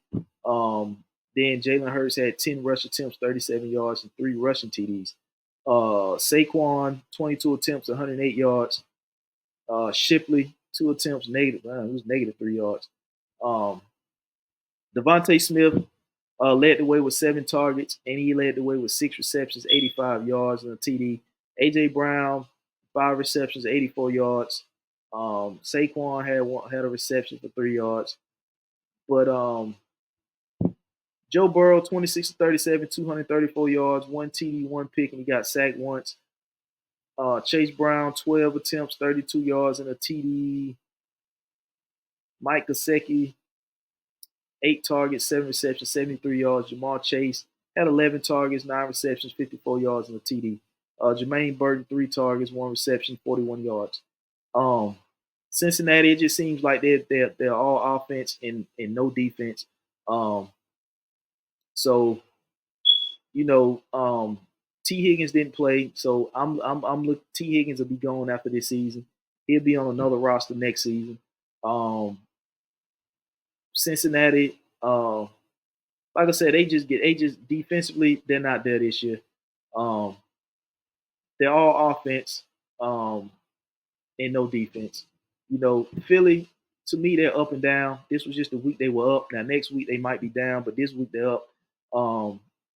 A: Then Jalen Hurts had 10 rush attempts, 37 yards, and 3 rushing TDs. Saquon, 22 attempts, 108 yards. Shipley, 2 attempts, negative. It was negative 3 yards. Um, Devontae Smith led the way with 7 targets, and he led the way with 6 receptions, 85 yards, and a TD. AJ Brown, 5 receptions, 84 yards. Saquon had a reception for 3 yards. But Joe Burrow, 26 to 37, 234 yards, 1 TD, 1 pick, and he got sacked once. Chase Brown, 12 attempts, 32 yards, and a TD. Mike Gesicki, 8 targets, 7 receptions, 73 yards. Jamar Chase had 11 targets, 9 receptions, 54 yards, and a TD. Jermaine Burton, 3 targets, 1 reception, 41 yards. Cincinnati, it just seems like they're all offense and no defense. So T Higgins didn't play, so I'm look. T Higgins will be gone after this season. He'll be on another roster next season. Cincinnati, like I said, they just defensively they're not there this year. Um, they're all offense and no defense. Philly, to me, they're up and down. This was just the week they were up. Now next week they might be down, but this week they're up.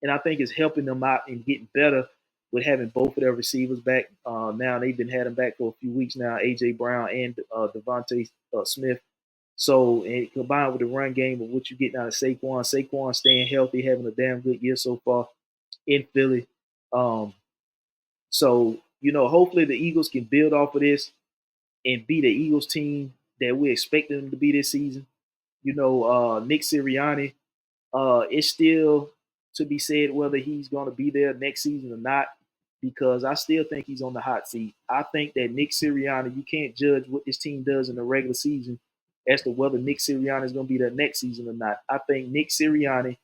A: And I think it's helping them out and getting better with having both of their receivers back. Now they've been had them back for a few weeks now, AJ Brown and Devontae Smith. So, and combined with the run game of what you're getting out of Saquon staying healthy, having a damn good year so far in Philly. So, hopefully the Eagles can build off of this and be the Eagles team that we expected them to be this season. Nick Sirianni, it's still to be said whether he's going to be there next season or not, because I still think he's on the hot seat. I think that Nick Sirianni, you can't judge what this team does in the regular season as to whether Nick Sirianni is going to be there next season or not. I think Nick Sirianni,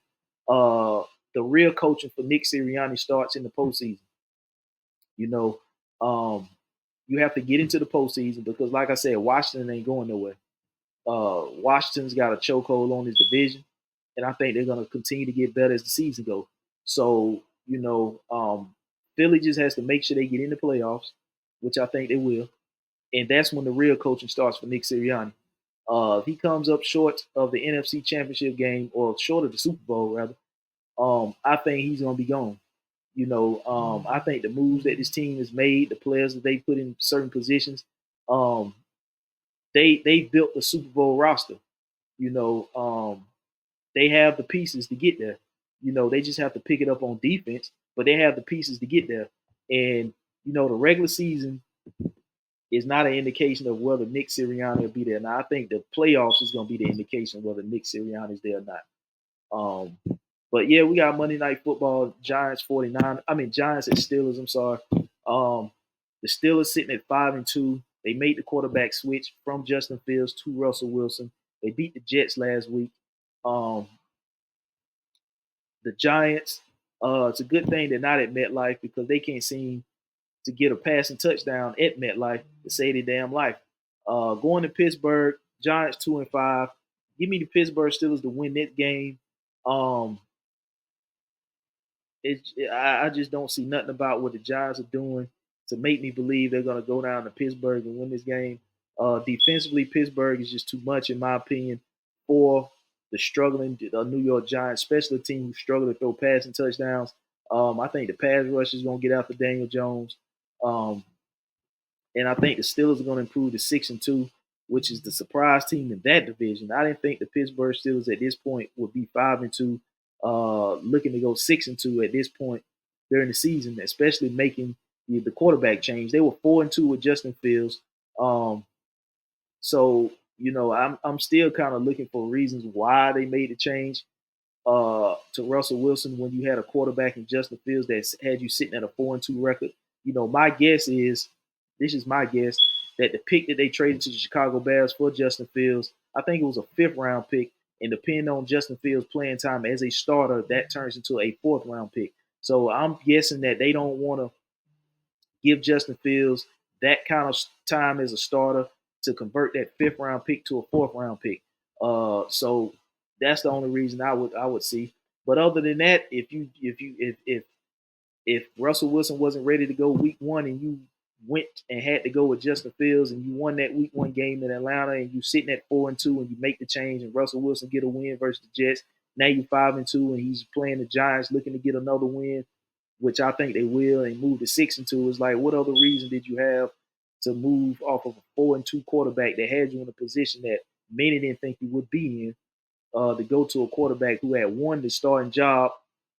A: the real coaching for Nick Sirianni starts in the postseason. You know, you have to get into the postseason because, like I said, Washington ain't going nowhere. Washington's got a chokehold on his division, and I think they're going to continue to get better as the season goes. So, Philly just has to make sure they get in the playoffs, which I think they will, and that's when the real coaching starts for Nick Sirianni. If he comes up short of the NFC Championship game or short of the Super Bowl rather, I think he's gonna be gone. I think the moves that this team has made, the players that they put in certain positions, um, they built the Super Bowl roster. You know, they have the pieces to get there. They just have to pick it up on defense, but they have the pieces to get there. And the regular season is not an indication of whether Nick Sirianni will be there. Now, I think the playoffs is going to be the indication of whether Nick Sirianni is there or not. But yeah, we got Monday Night Football, Giants 49. Giants and Steelers. I'm sorry. The Steelers sitting at 5-2. They made the quarterback switch from Justin Fields to Russell Wilson. They beat the Jets last week. The Giants. It's a good thing they're not at MetLife because they can't seem to get a passing touchdown at MetLife to save their damn life. Going to Pittsburgh, Giants 2-5. Give me the Pittsburgh Steelers to win that game. I just don't see nothing about what the Giants are doing to make me believe they're going to go down to Pittsburgh and win this game. Defensively, Pittsburgh is just too much, in my opinion, for the struggling New York Giants, especially a team who struggle to throw passing touchdowns. I think the pass rush is going to get after Daniel Jones. And I think the Steelers are going to improve to 6-2, which is the surprise team in that division. I didn't think the Pittsburgh Steelers at this point would be 5-2, looking to go 6-2 at this point during the season, especially making the quarterback change. They were 4-2 with Justin Fields. I'm still kind of looking for reasons why they made the change to Russell Wilson when you had a quarterback in Justin Fields that had you sitting at a 4-2 record. My guess is, this is my guess, that the pick that they traded to the Chicago Bears for Justin Fields, I think it was a 5th-round pick, and depending on Justin Fields' playing time as a starter, that turns into a 4th-round pick. So I'm guessing that they don't want to give Justin Fields that kind of time as a starter to convert that 5th-round pick to a 4th-round pick. So that's the only reason I would see. But other than that, if Russell Wilson wasn't ready to go week 1 and you went and had to go with Justin Fields and you won that week 1 game in Atlanta and you sitting at 4-2 and you make the change and Russell Wilson get a win versus the Jets, now you're 5-2 and he's playing the Giants looking to get another win, which I think they will, and move to 6-2. It's like, what other reason did you have to move off of a 4-2 quarterback that had you in a position that many didn't think you would be in, to go to a quarterback who had won the starting job,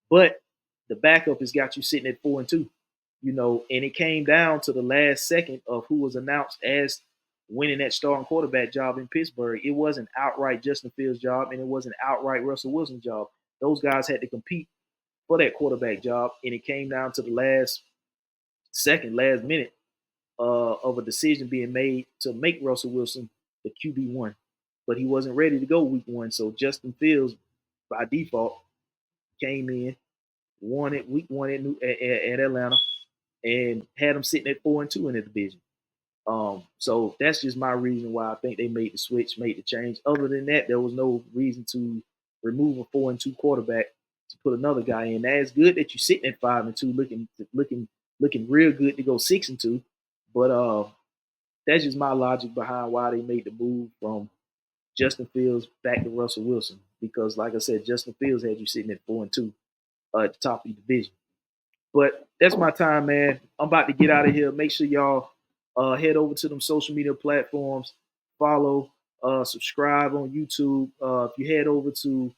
A: but the backup has got you sitting at 4-2. And it came down to the last second of who was announced as winning that starting quarterback job in Pittsburgh. It wasn't outright Justin Fields' job, and it wasn't outright Russell Wilson's job. Those guys had to compete for that quarterback job, and it came down to the last minute of a decision being made to make Russell Wilson the QB1. But he wasn't ready to go week 1, so Justin Fields, by default, came in, won it week 1 at Atlanta, and had them sitting at 4-2 in the division. So that's just my reason why I think they made the switch, made the change. Other than that, there was no reason to remove a 4-2 quarterback to put another guy in. Now, it's good that you're sitting at 5-2, looking real good to go 6-2. But that's just my logic behind why they made the move from Justin Fields back to Russell Wilson. Because, like I said, Justin Fields had you sitting at 4-2 at the top of the division. But that's my time, man. I'm about to get out of here. Make sure y'all head over to them social media platforms, follow, subscribe on YouTube. If you head over to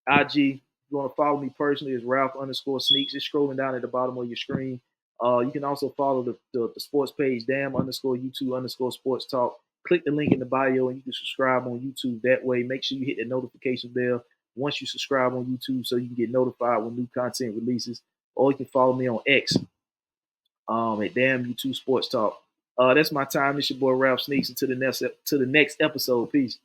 A: IG, if you want to follow me personally, it's Ralph_Sneaks. It's scrolling down at the bottom of your screen. You can also follow the sports page, Damn_You2_Sports Talk. Click the link in the bio and you can subscribe on YouTube that way. Make sure you hit the notification bell once you subscribe on YouTube so you can get notified when new content releases. Or you can follow me on X at Damn You Too Sports Talk. That's my time. It's your boy Ralph Sneaks. Until the next episode. Peace.